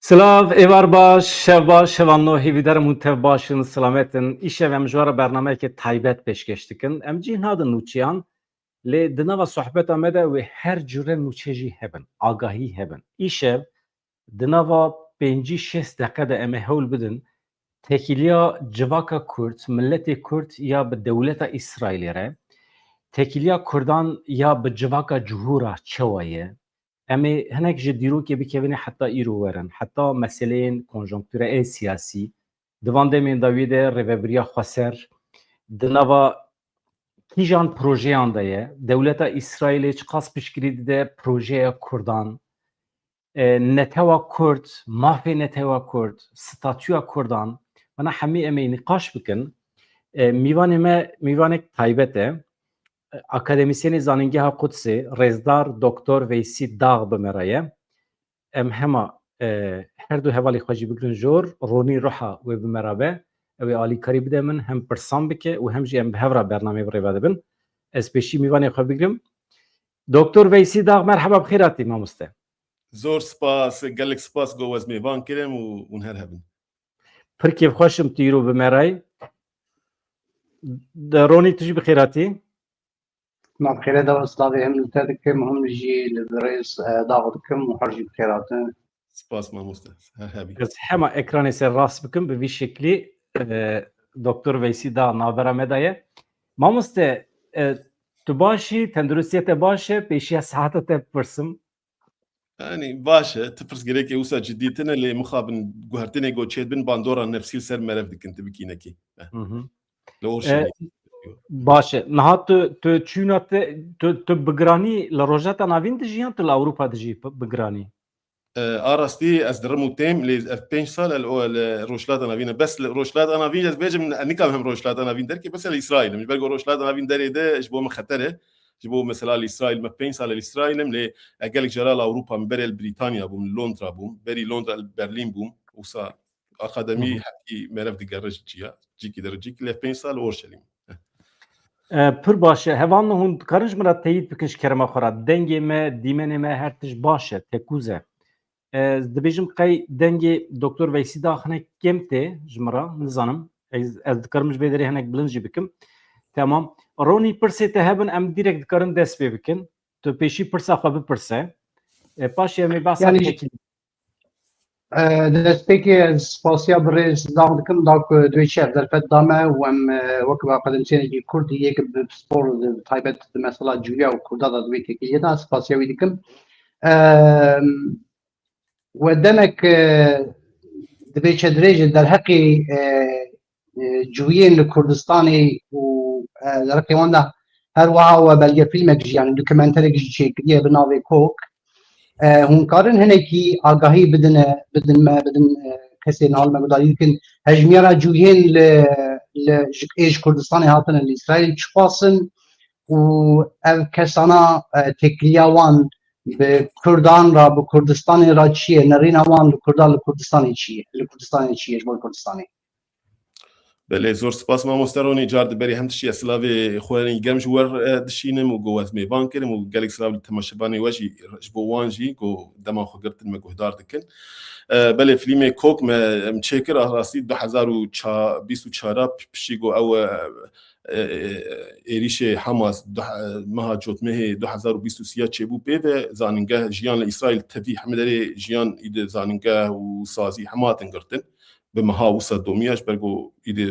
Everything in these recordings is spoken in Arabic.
Silav, evar baş, şev baş, şevanno hêvîderm hûn tev başin, silametin. Îşev em ji wara bernameyekê taybet pêşkêş dikin. Em cih nadin nûçiyan, lê di nava sohbeta me de wê her cure nûçe jî hebin, agahî hebin. Îşev di nava pêncî şêst deqe de em ê hewl bidin tekîliya civaka Kurd, milletê Kurd ya bi dewleta İsraîlê re, tekîliya Kurdan ya bi civaka cihûra çawa ye. Em ê hinek ji dîrokê bikevîne heta îro werin, heta meseleyên konjonktûreyê siyasî, di van demên de wê de rêveberiya Xweser, di nava kîjan projeyan de ye, dewleta İsraîlê çi qas piştgirî dide projeya Kurdan, netewa Kurd, mafê netewa Kurd, statûya Kurdan, bana hemî em ê nîqaş bikin. Mîvanê me mîvanek taybet e. Akademisyenê Zanîngeha Qudsê Rêzdar Doktor Veysî Dağ bi me re ye. Em hema her du hevalê xwe jî bigirin jor, ronî riha wê bi me re be, ew ê alîkarî bide min, hem pirsan bike û hem jî em bi hev re bernameyê birêve dibin. Ez pêşî mîvanê xwe bigirim. Doktor Veysî Dağ, merheba bi xêr hatî mamoste. Zor spas, gelek spas go ez mêvan kirim û hûn her hebin. Pir kêfxweş im tu îro bi me re. Ronî tu jî bi xêr hatî? ما بخير دوا سلاوي هم لتدكم هم جي لبريس داغدكم وحرجي بخيراتن. Spas mamoste, her hebî. Ez hema ekranê ser rast bikim bi vî şeklî Doktor Veysî Dağ navbera me de ye. Mamoste, tu baş î, tenduristiyê te baş e, pêşiya siheta te bipirsim. Yani baş tıpırs gerek ewsa ciddiyetine lê mixabin guhertinê go çêdibin bandora nefsî ser merev dikin tu bikînekî. Li Orşelî. Baş e. Niha tu çûna te tu bigiranî li rojeta navîn dijî yan tu li Ewropa dijî bigiranî? Arastî ez dirim û têm lê ev 5 sal li rojhilata navîn e. Bes li rojhilata navîn ez bêjim nikam hem rojhilata navîn derkê bes li İsraîlim. Ji ber ku rojhilata navîn derê de ji bo min xeter e. Ji bo mesela li İsraîl me 5 sal li İsraîlim lê gelek jara li Ewropa min berê li Brîtanya bûm, li Londra bûm, berî Londra li Berlîn bûm. Wisa akademî hekî merev digere ji çiya. Cikî dere cikî li 5 sal li Orşelîm. Pir baş e. Hevan hûn dikarin ji min re teyîd bikin ji kerema xwe re. Dengê me, dîmenê me her tişt baş e, tekûz e. Ez dibêjim qey dengê Doktor Veysî Dağ hinek kêm tê ji min re, nizanim. Ez dikarim ji vê derê hinek bilind jî bikim. Tamam. Ronî pirsê te hebin em direkt dikarin dest pê bikin. Tu pêşî pirsa xwe bipirse. Paşê em ê behsa Yani- tekîl. دستپێکی سپاسیا بڕێز داغدکم داک دوێچێ دەرفەت دامە و ئەم وەک ئاکادمیسیێنێکی کوردی یەک سپۆر تایبەت مەسەلا جویا و کوردادا دوێ تێکیلێدا سپاسیاوی دکم و دەمێک دبێچە درێژە دەرهەقی جویین لە کوردستانی و دەرەقی واندا هەروەها و بەلگە فیلمێک ژیان دوکمنتەرێکی چێکریە بناوێ کۆک هونکارن هنکی آگاهی بدن کسی نال مقداری کن هجمیرا جویین ل ایش کردستان هاتن اسرائیل چپاسن و اف کسانا تکلیاوان به کردان را به کردستان را چیه نرین وان لکردستانی چیه جبال کردستانی Belê zor spas mamoste Ronî car diberî hem tişiya silavê xwe germ ji wer dişînim û got ez mêvan kirim û gelek silav li temaşebanê we jî ji bo wan jî got dema xwe girtin me guhdar dikin. Belê filmê Kok me em çêkir a rastî 2024 piştî got ew êrişê Hamas meha cotmehê 2023 çêbû pê ve zanîngeh jiyan li İsraîl tevî hemderê jiyan îde zanîngeh û sazî hematin girtin. به مها وسط دومیاش برگو ایده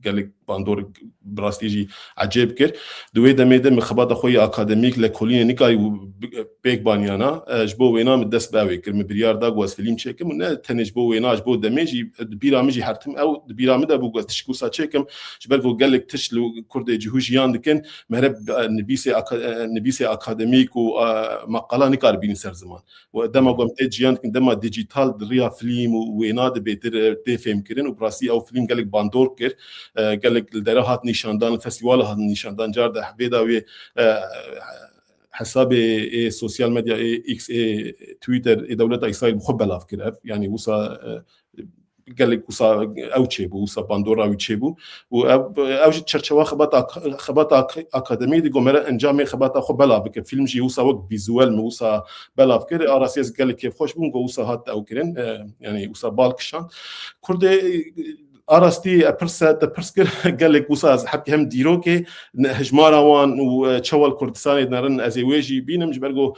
gelek bandor brastîjî ecêb kir duwê demê de mixebata xwe yê akademîk li kolînê nikayî pêk baniyana ji bo wêna min dest bi ew kir min biryar da got ez filîm çêkim û ne tenê ji bo wêna ji bo demê jî bîra min jî hertim ew bîra min de bû got tişt wisa çêkim ji ber ku gelek tişt li Kurdê cihû jiyan dikin mereb nivîsê akademîk û maqala nikar bînin ser ziman û dema got tê jiyan dikin dema dijîtal riya filîm û wêna dibêtir tê fêmkirin û rastî ew filîm gelek bandor kir gelek li dere hat nîşandan festîvala hat nîşandan car de hevêda wê hesabê sosyal medya X Twitter dewleta İsraîl xwe belav kir ev yani wisa قال لك وصا او تشيبو وصا باندورا وتشيبو او تشرشوا خباطه اكاديمي دي قمر انجامي خباطه خو بلا بك فيلم جي وصا وقت فيزوال موسى بلا فكر اراسيس قال لك كيف خوش بون وصا هات او كرين يعني وصا بالكشان كردي ارستي برسكر قال لك وصاز حتى هم ديروكي هجمارا وان وتشوال كردستاني نرن ازيويجي بينم جبرجو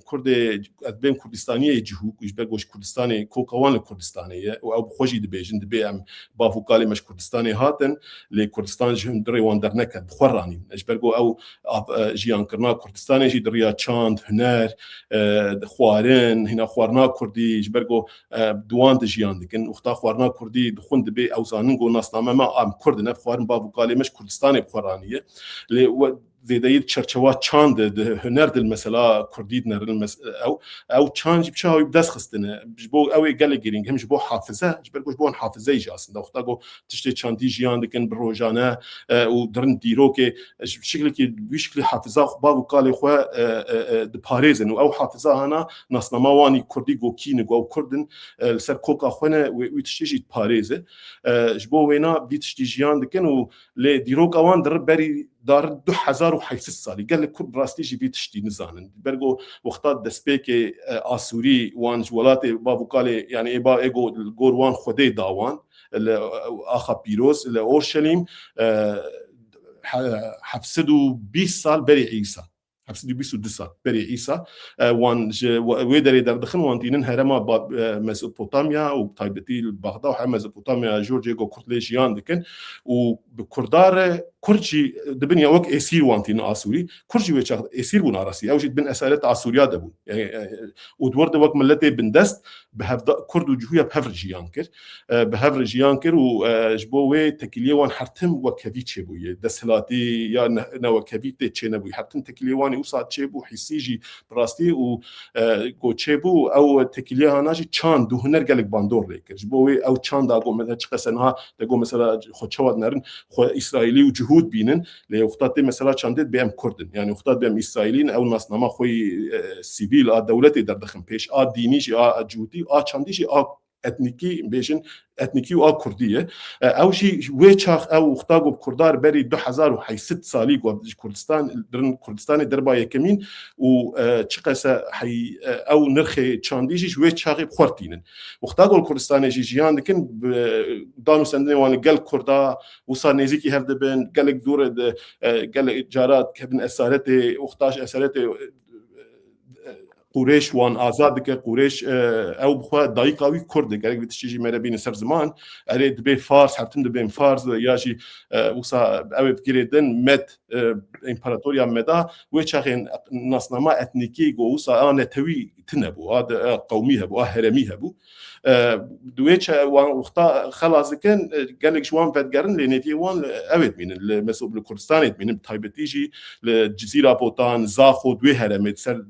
كردي بين كردستانيه جهوك جبرجوش كردستاني كوكوان الكردستانيه او بخوجي دبيجن دبي ام بافوكالي مش كردستاني هاتن لكردستان جهم دري وان درنك بخراني جبرجو او جيان كرنا كردستاني جي دريا تشاند هنار خوارن هنا خوارنا كردي جبرجو دوان جيان لكن اختا خوارنا كردي دخون بي او زاننگو ناسنامه ما ام کرد نه خوارن بابو کالی مش کردستان بخورانیه ل زیدایی چرچوات چاند هنر دل مثلا کردید نرن او چانج بچاوی بدس خستنه بجبو او قال گیرینگ هم جبو حافظه جبرگوش بون حافظه ایج اصلا اختاگو تشتی چاندی جیان دکن بروجانه و درن دیروکه شکلی که بشکلی حافظه بابو کالی خو د پاریزن او حافظه هنا ناسنامه وانی کردی گو کین گو کردن سر کوکا خونه و تشتی پاریزه جبو وینا بیتشتی جیان دکن و ل دیروک اوان در بری دار 2008 سالي قال لك كل براستي جي بي تشتي نزانن برغو وقتات دسبيكي اسوري وان جولاتي بابو قالي يعني ايبا ايجو الجوروان خدي داوان اخا بيروس اورشليم حفسدوا 20 سال بري عيسى حفسدوا 22 سال بري عيسى وان ويدري در دخن وان دينن هرما ميسوبوتاميا وبتايبتي بغداد وحا ميسوبوتاميا جورجيا جو كورتليجيان دكن وبكردار كرجي دبنيا وك اسير وانتين اسوري كرجي ويش اسير بون راسي او جد بن اسالت اسوريا دبون يعني ودورد وك ملتي بندست بهفدا كرد وجهويا بهفرجيان كر بهفرجيان كر وجبوي تكليوان حرتم وكفيتشي بوي دسلاتي يا نو كفيتي تشينبوي حرتم تكليواني وصات تشيبو حسيجي براستي و جو تشيبو او تكليها ناجي تشان دو هنر قالك باندور ليك جبوي او تشان داغو مثلا تشقسنها داغو مثلا خوتشواد نرن خو اسرائيلي وجهود بينن لوقتات مثلا چاندت بهم كردن يعني وقتات بهم اسرائيليين او ناسنامه خوي سيفيل دولتي در دخن پیش دينيش جهودي چانديش اتنيكي بيجن اتنيكي و كرديه او شي ويچاخ او اختاغو بكردار بري 2006 سالي جو كردستان درن كردستان دربا يكمين و چقسه حي او نرخي چانديش ويچاخي بخورتينن اختاغو الكردستان جيجيان دكن دانو سندني وان قال كردا وصار نزيكي هردبن قالك دور قال جارات كبن اسارتي اختاش اسارتي قريش وان آزاد که قريش او بخوا دقیقاوی کرد گرگ بتشیجی مره بین سر زمان اريد به فارس حتم دبیم فارس یاجی وسا او بگیردن مد امپراتوریا مدا و چاخین ناسنامه اتنیکی گو وسا آن توی تنبو هذا قومي هبو هرمي هبو دويتش وان وقتا خلاص كان قال لك شوان فدقرن لنيتي وان اويد من المسؤول الكردستان من تايبتيجي الجزيره بوتان زاخو دوي هرمت سر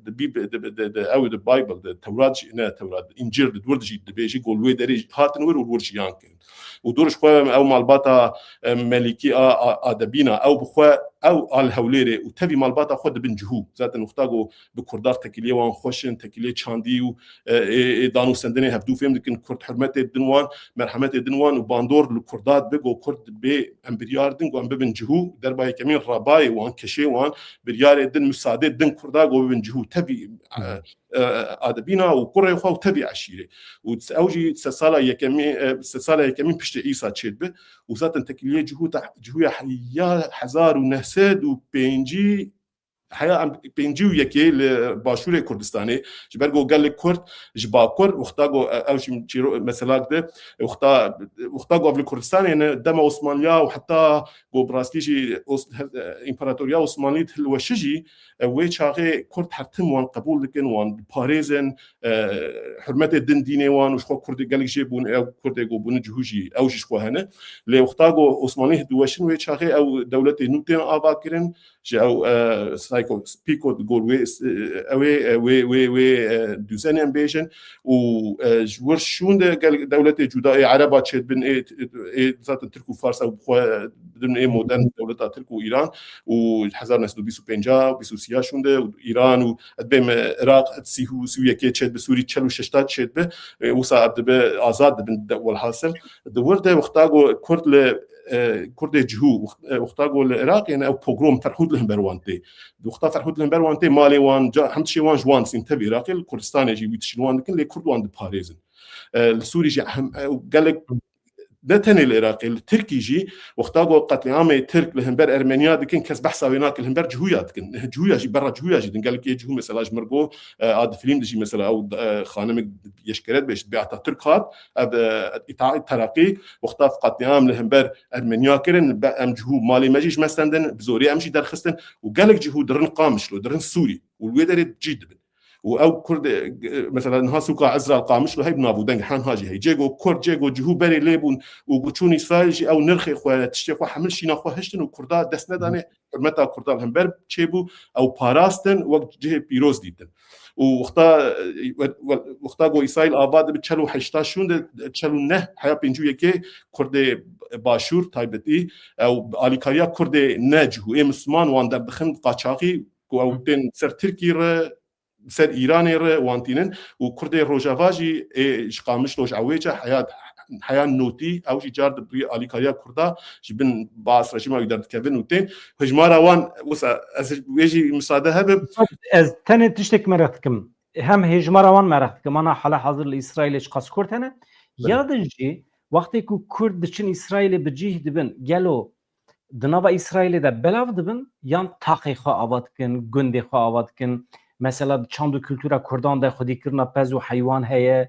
او البايبل التوراه التوراه انجيل دورجي دبيجي قول وي دري هاتن ورورجي يانكن ودورش خو او مالباتا ملكي ادبينا او بخو او الهوليري وتبي مالباتا خود بن جهو ذات نختاغو بكردار تكليه وان خوشن تكليه چاندي و دانو سندني هفدو فهم لكن كرد حرمت الدنوان مرحمت الدنوان وباندور الكردات بقو كرد بي امبرياردن و بن جهو درباي كمين رباي وان كشي وان بريار الدن مساعده الدن كرداغو بن جهو تبي ادبينا وقري خو تبي عشيره واوجي سسالا يكمي بشت عيسى تشيب وذات تكليه جهو حيا حزار ونهسد وبينجي حياه بينجيو يكي لباشور كردستاني جبرجو قال لك كرد جباكر وختاغو اوش مثلا ده وختاغو في كردستان دم عثمانيا وحتى جو براستيجي امبراطوريا عثمانيه الوشجي ويشاغي كرد حتم وان قبول لكن وان باريزن حرمه الدين ديني وان وشخو كرد قال لك جيبون او كرد جو بون جهوجي اوش شخو هنا لي وختاغو عثمانيه دوشن ويشاغي او دوله نوتين اباكرن او سايكو بيكو تقول وي دوزاني امبيشن وجور شون دولة جداء عربة تشد بن ذات تركو فارس او بدون مودرن دولة تركو ايران وحزار ناس بيسو بنجا بيسو سيا شونده ايران وادبم عراق تسيهو سويه كي تشد بسوري تشلو ششتات تشد به وصا ابد ازاد بن والحاصل دورده وختاغو كرد كرد جهو وختاغو العراق يعني او بروجرام فرحود لهم بروانتي وختا فرحود لهم بروانتي مالي وان حمشي وان جوان سنتبي العراق الكردستان يجي بيتشلوان كل كرد وان باريزن السوري جي قال لك ده تاني العراقي التركي جي واختاقوا قتل عام ترك لهنبر ارمينيا دكن كس بحثا ويناك الهنبر جهويات كن جهويا جي برا جهويا جي قال لك جهو مثلا جمرغو عاد فيلم دجي مثلا او خانم يشكرت باش بيعتا تركات اب تراقي واختاف قتل عام لهنبر ارمينيا كرن ام جهو مالي ماجيش مثلا بزوري امشي درخستن وقال لك جهو درن قامش له درن سوري والويدر جيد او كرد مثلا نها سوقا عزرا القامش له هي بنابو دنگ حان هاجي هي جيجو كرد جيجو جهو بري ليبون وقتشوني اسرائيل او نرخي خو تشتي حمل شينا خو هشتن وكردا دسندانه متى كردا الهمبر تشيبو او باراستن وقت جه بيروز ديتن وختاغو اسرائيل اباد بتشلو حشتاشون تشلو نه حيا بينجو يكي كرد باشور تايبتي او اليكاريا كرد نجو مسلمان وان در دخن قاچاقي او تن سر تركي سر إيراني وانتينن وكردي روجافاجي إشقامش لوج عويجة حياة نوتي أو شي جارد بري أليكاريا كردا جبن باس رجيما يقدر تكفن وتين هجمارا وان وسا ويجي مساعدة هبب از تاني تشتك مرختكم هم هجمارا وان مرختكم أنا حالا حاضر لإسرائيل إش قاس كرد هنا يادنجي وقتی کو کرد چن إسرائيل بجيه دبن جلو دنابا إسرائيل ده بلاف دبن يان تاقي خوا آباد کن گندي خوا آباد کن مثلا چند کلتورا کردان در خودی کرنا پز و حیوان هیا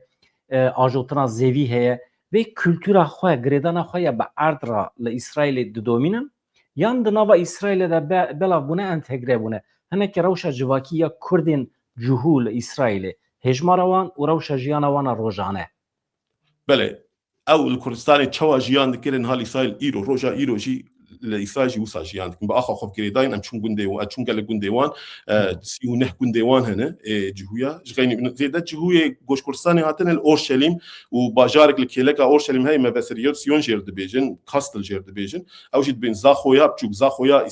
آجوتنا زیوی هیا و کلتورا خواه گریدان خواه با ارد را لإسرائیل ددومینن یان دنابا إسرائیل ده بلا بونه انتگره بونه هنه که روشا جواکی یا کردین جهول إسرائیل هجماروان و روشا جیانوان روژانه بله او الكردستاني تشوا جيان دكيرن هالي إسرائيل إيرو روجا إيرو جي لإسرائيل جي وصا جيان كن بآخر خوف كريداين أم شون جندي وان شون قال جنديوان سيو نه جنديوان هنا جهويا جغيني زيدا جهويا جوش كردستاني هاتن الأورشليم وباجارك الكيلكا أورشليم هاي ما بسريات سيون جيرد بيجن كاستل جيرد بيجن أو جد بين زاخويا بتشوف زاخويا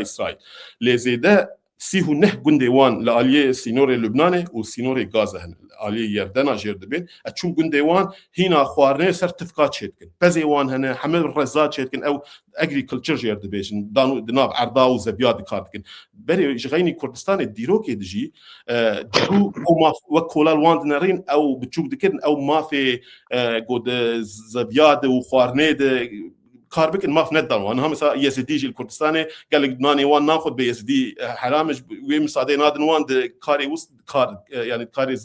إسرائيل لزيدا سيهو نه جنديوان لآلية سينوري لبناني وسينوري غازا هنا آلية يردنا جيرد بين أتشون جنديوان هنا خوارنه سرتفقات شيتكن بزيوان هنا حمل رزات شيتكن أو أجريكلتشر جيرد بيجن دانو دناب عرضا وزبياد كاردكن بري جغيني كردستان الديروكي دجي جهو أو ما وكولا الوان نارين أو بتشوف دكن أو ما في قد زبياد وخوارنه كاربك ما في ندر وانا هم يزيدي الكردستاني قال لك دماني وان ناخذ بيزيدي حرامج ومصادين نادن وان كاري وسط كار يعني كاري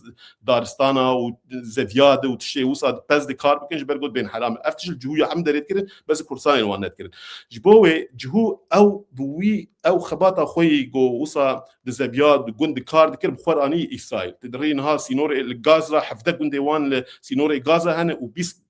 دارستانا وزفياد وتشي وصاد بس دي كاربك جبرقود بين حرام افتش الجهويه عم دريت كده بس الكردستاني وان نت كده جبوي جهو او بوي او خباطه خوي جو وصا دزبياد جند كارد كده بخوراني اسرائيل تدرين ها سينوري الغازا حفظ جندي وان سينوري غازا هنا وبيس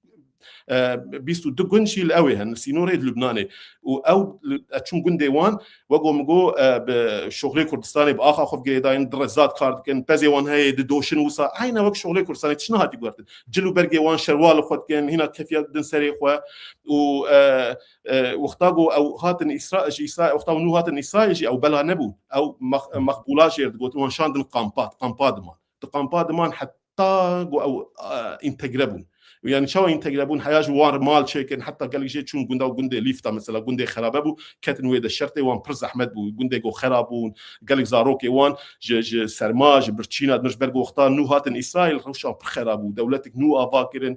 بيستو دقن شيء القوي هن سينوري اللبناني او اتشون جنديوان وقوم بشغلي كردستاني باخر خوف جيداين درزات كارد كان بزيوان هي دوشن وصا عينا وقت شغلي كردستاني تشنا هاتي قرت جلو برجي وان شروال خد كان هنا كيفيه دن سري خو و واختاقوا او هاتن اسرائيل واختاقوا نو هاتن اسرائيل او بلا نبو او مقبولاش يرد وان شاندن قامبات مان حتى او انتجربون يعني شو ينتجربون حياج وار مال شيكن حتى قال لي شون جندا وجندي ليفتا مثلا جندي خرابو كاتن ويد الشرطي وان برز احمد وجندي جو خرابون قال لك زاروكي وان ج سرماج برتشينا مش برجو اختار نو هاتن اسرائيل روشا بخرابو دولتك نو افاكرن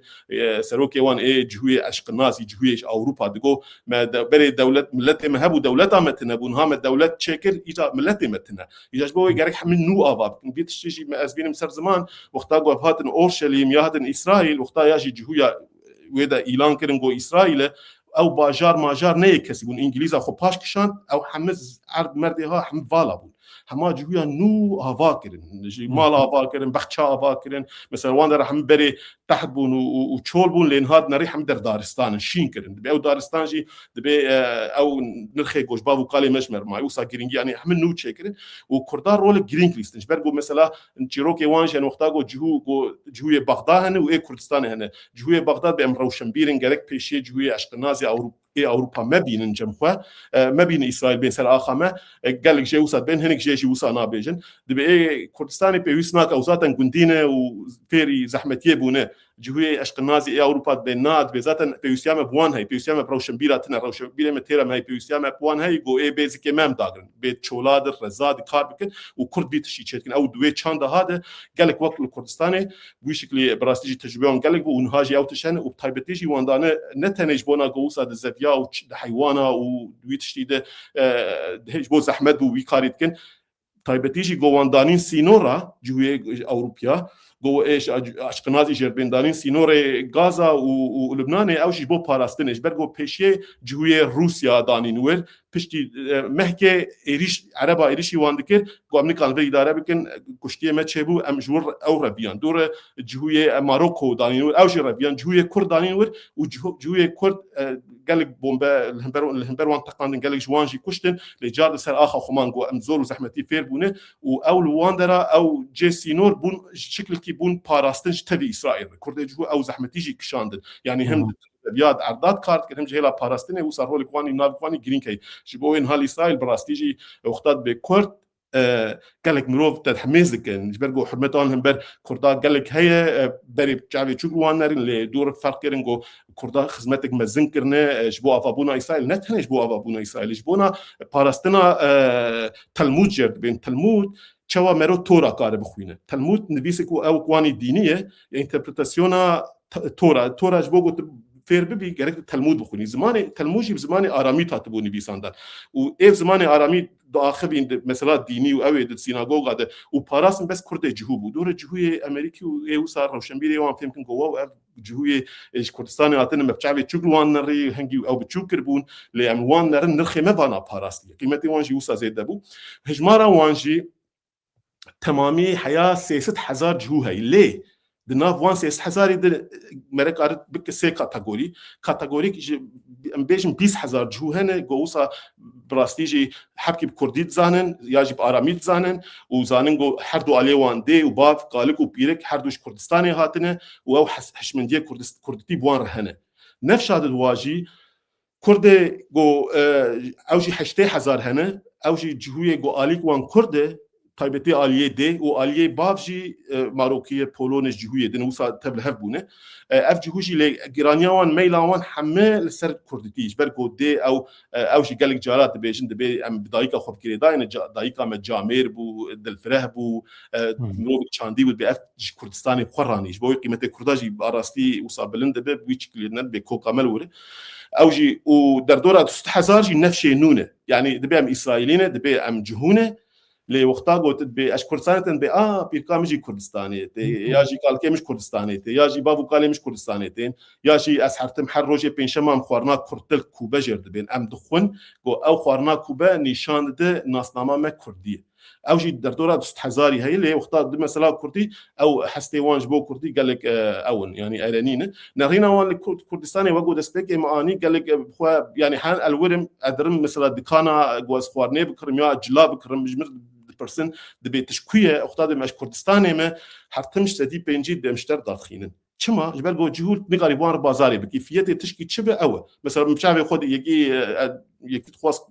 سروكي وان اي جهوي عشق الناس جهوي اوروبا دغو ما بري دوله ملتي ما هبو دولتها متنبون هم الدوله تشكر اجا ملتي متنا يجبوا قال لك حمل نو افاك بيتشي ما اسبين مسر زمان واختاقوا هاتن اورشليم يا هاتن اسرائيل واختار ياجي جهويا ويدا إعلان كرن جو إسرائيل او باجار ماجار نه کسی بون انگلیس خو پاش کشان او همه عرض مرده ها هم والا بون همه جویا نو آوا کردن مال آوا کردن بخچه آوا کردن مثلا وان در هم بری تحت بون و چول بون لین هاد نری هم در دارستان شین کردن دبی او دارستان جی دبی او نرخی گوش باو کالی مشمر ما وسا گرینگی یعنی هم نو چه کردن و کردار رول گرینگ لیستن برگو مثلا چیروکی وانش وقتا گو جهوی بغداد هنه و ای کردستان هنه جهوی بغداد به امروشن بیرن گرک پیشی جهوی اشکنازی اوروبا ما بينن جمخوا ما بين اسرائيل بين سر اخمه قال لك جي وصل بين هنك جي وصل نابيجن دبي كردستاني بيوسناك اوزاتن غندينه وفيري زحمتيه بونه جهوي اشقنازي اوروبا بينات بذاتن بيوسيام بوان هي بيوسيام بروشنبيراتنا روشنبيره متيرا ما هي بيوسيام بوان هي جو اي بيزك امام داغن بيت شولاد رزاد كاربكن وكرد بيت شي تشكن او دوي تشاند هذا قال لك وقت الكردستاني بشكل براستيجي تجربه قال لك ونهاجي او تشن وبتايبتيجي واندانه نتنج بونا جوسا دزفيا وحيوانا ودوي تشتيده هيج بو زحمت ويكاريتكن تايبتيجي جواندانين سينورا جوي اوروبيا جو ايش اشقنازي جربندانين سينوري غازا ولبنان او شي بو باراستنش برغو بيشي جوي روسيا دانين ور پشتی مهکه ایریش عربا ایریشی واندکر گو امریکان وی داره بکن کشتی ما چه بو ام جور او ربیان دور جهوی ماروکو دانین او جی ربیان جهوی کرد دانین ور و جهوی کرد قالك بومبا الهمبر وان تقاندن قالك جوانجي كشتن لجار سر اخا خمان گو امزور وزحمتي فير بونه و او لواندرا او جيسي نور بون شكل كي بون باراستنج تبي اسرائيل كرد جو او زحمتي جي كشاندن يعني هم بياد عردات كارت كهم جهلا باراستني وصار هو لكواني نافكواني جرين كي جبوين هالي اسرائيل براستيجي وقتات بكرد قالك مروف تتحميزك نجبرجو حرمتان هم بر كردا قالك هي بري بجعبي تشوكوان نارين لدور فرق كرنجو كردا خدمتك مزن كرنا جبو افابونا اسرائيل نتهن جبو افابونا اسرائيل جبونا باراستنا تلمود جرد بين تلمود چوا مرو تورا کار بخوینه تلمود نویسه کو او قوانی دینیه اینترپرتاسیونا تورا جبو فير ببي جرك تلمود بخوني زمان تلموجي بزمان آرامی تاتبوني بيساندن و اف زمان آرامی داخل مثلا ديني و اويد سيناغوغا ده و باراس بس كرد جهوب دور جهوي امريكي و ايو صار روشنبيري وان فهمكن جوا و جهوي ايش كردستان اتن مبچاوي چوغوان نري هنگي او بچوكربون لاموان نر نرخي ما بانا باراس قيمتي وانجي وسا زيد دبو هجمارا وانجي تمامي حياه 6000 جهو هي ليه دناف وان 6000 دل مرك ارت بك سي كاتيجوري بيجم 20000 جهو هنا جوسا براستيجي حبكي بكرديت زانن يجب اراميت زانن وزانن جو حردو عليوان دي وباف قالكو بيرك حردوش كردستاني هاتنه و حشمنديه كردتي بوان رهنه نفس هذا الواجي كرد جو اوجي 8000 هنا اوجي جهويه جو اليك وان كرد تایبتی آلیه دی و آلیه بافجی ماروکیه پولونش جهویه دن وسا تبله هفبونه اف جهوجی لگرانیاوان میلاوان همه لسر کردیش برگو دی او جی گلک جارات بیشن دبی ام بدایکا خوب کری داین دایکا مجامر بو دلفره بو نوب چاندی بود به اف کردستان قرانیش بو قیمت کرداجی باراستی وسا بلند به ویچکلینن به کوکامل وره اوجی و در دوره 6000 جی نفشه نونه یعنی دبی ام اسرائیلینه دبی ام جهونه لي وقتا قلت باش كردستاني بي بيركا مجي كردستاني ياجي قال كي مش كردستاني ياجي بابو قال مش كردستاني ياجي اسحرتم حروجي بين شمام خورنا كرتل كوبا جرد بين ام دخون او خورنا كوبا نشان ده ناسنامه ما كردي او جي در دوره 6000 هي اللي وقتا مثلا كردي او حستيوان جبو كردي قال لك اون يعني ايرانيين نرينا وان كردستاني وقود سبيك معاني قال لك يعني حال الورم ادرم مثلا دكانا جواز خورني بكرم يا جلاب بكرم مجمر برسن دبي تشكويه اختاد مش كردستاني ما حرتمش سدي بنجي دمشتر داخلين چما جبر جو جهود نقاري وان بازاري بكيفيه تشكي تشبه او مثلا مشابه خد يجي تخواص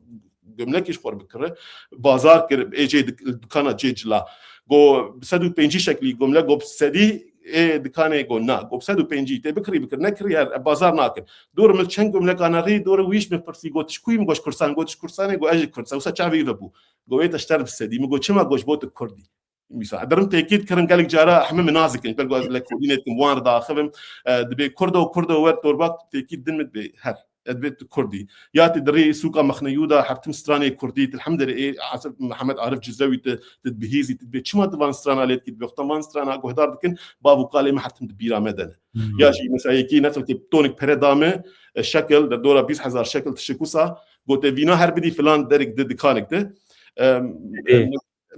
جملكش خور بكره بازار كر ايجي دكانا جيجلا جو بسدو بنجي شكلي جمله جو بسدي ايه دكانه جو نا جو بسدو بنجي تبكري بكر نكري بازار ناكل دور ملچن جمله كانا ري دور ويش مفرسي جو تشكوي مگوش كرسان جو تشكرسان جو اجي كرسا وسا چاوي وبو جو اشتر بسدي مگو چما گوش بوت كردي مثلا درم تاكيد كرن قالك جارا احمد منازك بلغو لك كودينيت وان داخلهم دبي كردو ور توربات تاكيد دمت بهر ادبت كردي يا تدري سوق مخنيودا حرتم ستراني كردي الحمد لله حسب محمد عارف جزاوي تدبهيزي تدبت شما دفان سترانا ليت كي بختمان سترانا قهدار دكن بابو قالي ما حرتم دبيرا مدن يا جي مثلا يكي نفس تونيك بريدامه الشكل در دورا 20000 شكل تشكوسا قلت فينا هر بدي فلان درك دكانك ده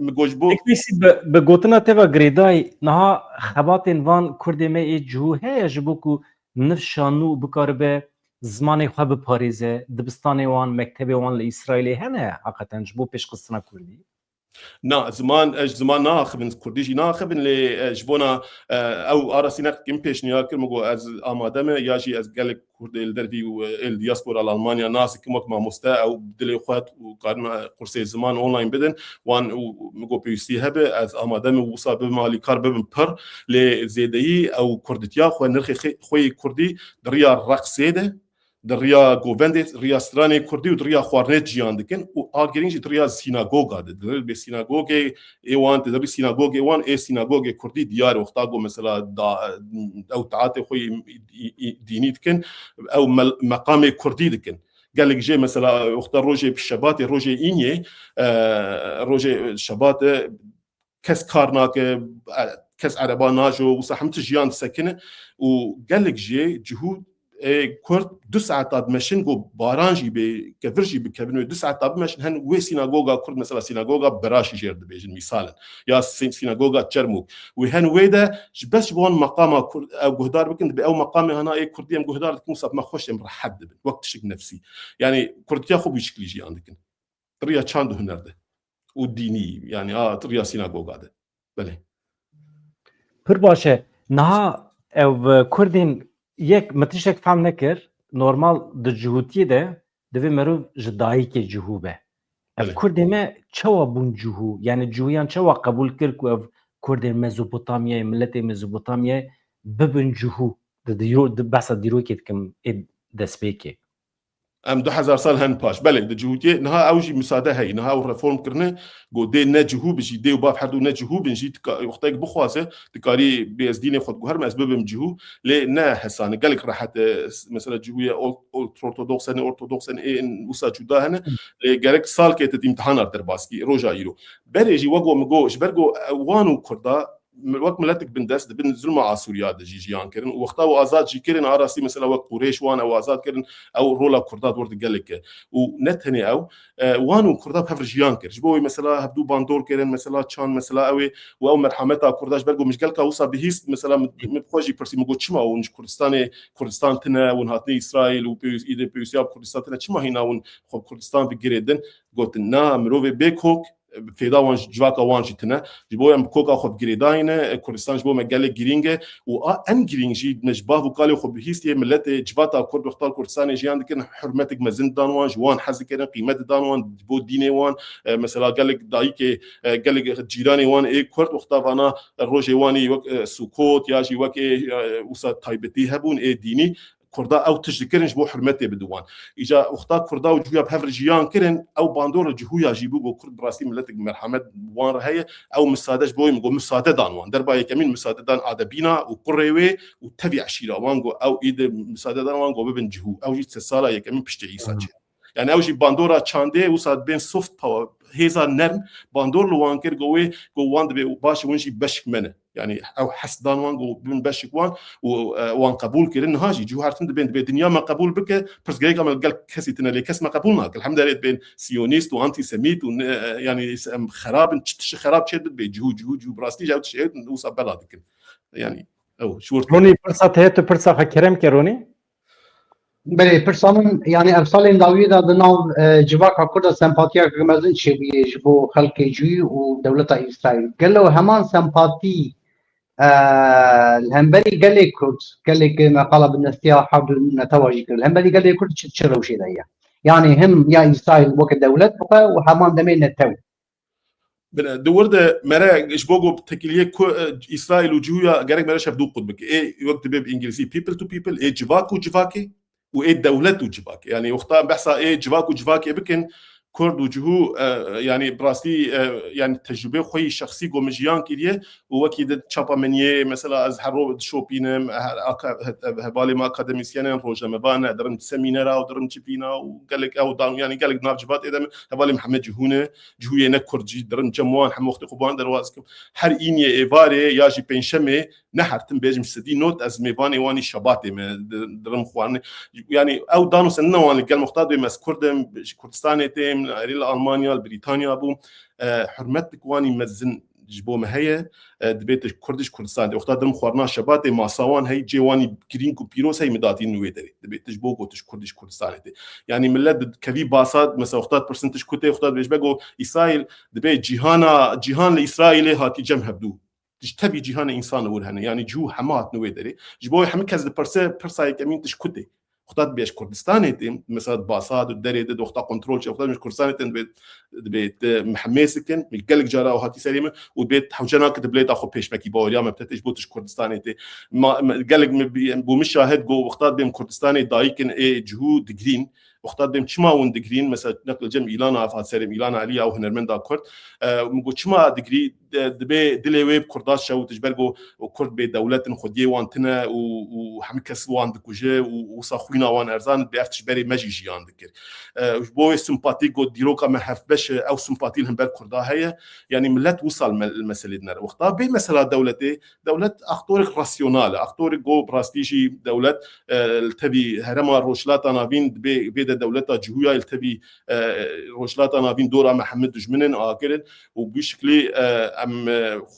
مگوجبو اکویسی به گوتنا تیوا گریدای نها خباتین وان کردی می جهو هی جبو کو نفشانو بکاربه زمانی خواه بپاریزه دبستانی وان مکتبی وان لإسرائیلی هنه حقیقتا جبو پیش قصنا کردی نا زمان ناخبن كرديجي ناخبن اللي جبونا او ارسينات كم بيش نياكر مگو از آمادمه ياجي از قالك كرد الدربي والدياسبورا الالمانيا ناس كمك ما مستا او بدلي اخوات وقارنا قرصي زمان اونلاين بدن وان مگو بيسي هبه از آمادمه وصاب مالي كاربن بر لزيدي او كردتيا خو نرخي خوي كردي دريا رقصيده دريا گووندت ریا سترانی کردی و دریا خوارنت جیان دکن و آگرینج دریا سیناگوگا در به سیناگوگ ایوان در سیناگوگ ایوان ای سیناگوگ کردی دیار وقتا مثلا او تعاطی خوی دینی دکن او مقام کردی دکن قال لك جاي مثلا وقت روجي بالشبات روجي إني روجي شبات كاس كارناك كاس عرباناجو وصحمت جيان سكنه وقال لك جاي جهود كرد 2 ساعات مشين جو بارانجي بكفرجي بكابنو 2 ساعات مشين هن وي سيناغوغا كرد مثلا سيناغوغا براشي جيرد بيجن مثالا يا سيناغوغا تشرموك وهن ويدا بس بون مقام كرد او جهدار بكن او مقام هنا اي كرديم جهدار تكون صاب ما خوش مرحد وقت شك نفسي يعني كرد ياخذ بشكل يجي عندك طريقه تشاندو هنرده وديني يعني طريقه سيناغوغا ده بله پر باشه نه او کردین یک متشک فهم نکر نورمال د جهوتی ده دوی مرو جدایی که جهوبه اف کردی ما چوا بون جهو یعنی جهویان چوا قبول کرد که اف کردی مزوپوتامیه ملت مزوپوتامیه ببن جهو د بحث دیرو که کم دست بيكي ام 2000 سال هن باش بله د جهوديه نها اوجي مساعده هي نها ريفورم كرنا جو دي نجهو بجي دي وباف حدو نجهو بنجي وقتك بخواسه تكاري بيز ديني خد جوهر ما اسباب مجهو لنا حسان قالك راحت مثلا جهويه اورثودوكسن ان وسا جدا هنا قالك سال كيت امتحانات درباسكي روجا يرو بريجي وقو مجو جبرجو وانو كردا وقت ملتك بندس بن زلمة على سوريا دجي جيان كرن وقتها آزاد جي كرن عراسي مثلا وقت قريش وانا وآزاد كرن أو رولا كردات ورد قالك ونتهني أو وانو كردات هفر جيان كر جبوي مثلا هبدو باندور كرن مثلا تشان مثلا أو مرحمتها كرداش برجو مش قالك وصا بهيست مثلا مبخوجي برسي مقول شما ونج كردستان تنا ونهاتني إسرائيل وبيوس إيد بيوسياب كردستان تنا شما هنا ون خب كردستان بجريدن قلت نا مروي بيكوك فيدا وانج جواكا وانج تنا جبوي ام كوكا خب جريداين كردستان جبو مقال جرينجه وان جرينجي نجباه وقالوا خب هيستي ملت جباتا كرد وختار كردستان جي عندك حرمتك مزن دانوان جوان حز كان قيمه دانوان بو ديني وان مثلا قال لك دايك قال لك جيراني وان اي كرد وختار انا روجي واني سكوت ياجي وكي وسا تايبتي هبون اي ديني كردا او تشكرن جبو حرمتي بدوان اجا اختا كردا وجويا بهفر جيان كرن او باندور جهويا جيبو كرد براسي ملتك مرحمد وان هي او مسادج بوي مغو مساده دانوان دربا يكمين مساده دان ادبينا وقريوي وتبع شيرا وانغو او ايد مساده دان وانغو ببن جهو او جي تسالا يكمين بشتي عيسى يعني اوجي باندورا تشاندي وصاد بين سوفت باور هيزا نرم باندور لوان كير جوي جو وان دبي باش ونجي بشك منه يعني او حس دان وان جو بين بشك وان وان قبول كيرن هاجي جو هارتن بين دنيا ما قبول بك بس جاي كمان قال كسيتنا لي كس ما قبولنا الحمد لله بين سيونيست وانتي سميت يعني خراب خراب شد جو براستي جاو تشيت وصاب بلادك يعني او شورت روني فرصه هيت فرصه فكرم كروني بله پرسانم يعني ارسال داوی دا دناو جواکا کرد سمپاتیا که مزن شبیه جبو خلق جوی و دولت اسرائیل قالوا همان سمپاتي الهمبري قال لي كرد قال لك مقاله بالنسيا حاول نتواجد الهمبري قال لي كرد تشروا شيء ذا يعني هم يا اسرائيل وقت دولت وهمان دمين التو دورده مرا جبوغو بتكليه اسرائيل وجويا قالك مرا شاف دو قطبك ايه وقت باب انجليزي people to people ايه جواكو جواكي وايه دولته جواكي يعني وقتها بحثا ايه جواكو جواكي بكن كرد وجهو يعني براسي يعني تجربه خوي شخصي قوم جيان كيديه وكيد تشابا منيه مثلا از حرو شوبينم هبالي ما اكاديميسيان روجا مبانا درم سيمينارا ودرم تشبينا وقال لك او دام يعني قال لك نافجبات اذا هبالي محمد جهونه جهويه نكرد جي درم جموان حموخت قبان دروازكم هر اني ايفاري ياجي بنشمه نحر تم بيجم سدي نوت از ميباني واني شباتي درم خوان يعني او دانو سنه وان قال مختار بمس كردم كردستان تيم الى المانيا بريطانيا ابو حرمتك واني مزن جبو مهيه دبيت كردش كردستان اختار درم خوارنا شباتي ما سوان هي جواني كرينكو بيروس هي مداتين نويدري دبيت جبو كوتش كردش كردستان يعني ملد كلي باصات مثلا اختار برسنتج كوتي اختار بيش بقو اسرائيل دبيت جهان لاسرائيل هاتي جم هبدو تبي جهان انسان ورهنا يعني جو حمات نويدري جبو حمي كز برساي كمين تشكوتي اختار بيش كردستان تيم مثلا باصات الدري دد وقت كنترول شي اختار مش كردستان تيم دبيت محمسكن ملقلك جرا وهاتي سليمه وبيت حوجناك دبليت اخو بيش مكي بوريا ما بتتش بوتش كردستان تي ما قالك بو مشاهد جو اختار بيم كردستان دايكن اي جهود جرين اختار بيم تشما وند جرين مثلا نقل جم ايلان افات سليم ايلان علي او هنرمن دا كرد مغو تشما دغري دبي دلي ويب كرداش شو تجبرغو كرد بي دولت خديه وانتنا وحمكس وان دكوجي وصاخوينا وان ارزان بيفتش بري ماجيجي عندك بو سمباتيكو ديروكا ما حفبش او سمباتي لهم بالكردا هي يعني ملات وصل المساله دنا وقتها بي مثلا دولتي دوله اختورك راسيونال اختورك جو براستيجي دوله تبي هرما روشلات نافين بي دولتها جهويا تبي روشلات نافين دورا محمد دجمنن اكل وبشكل ام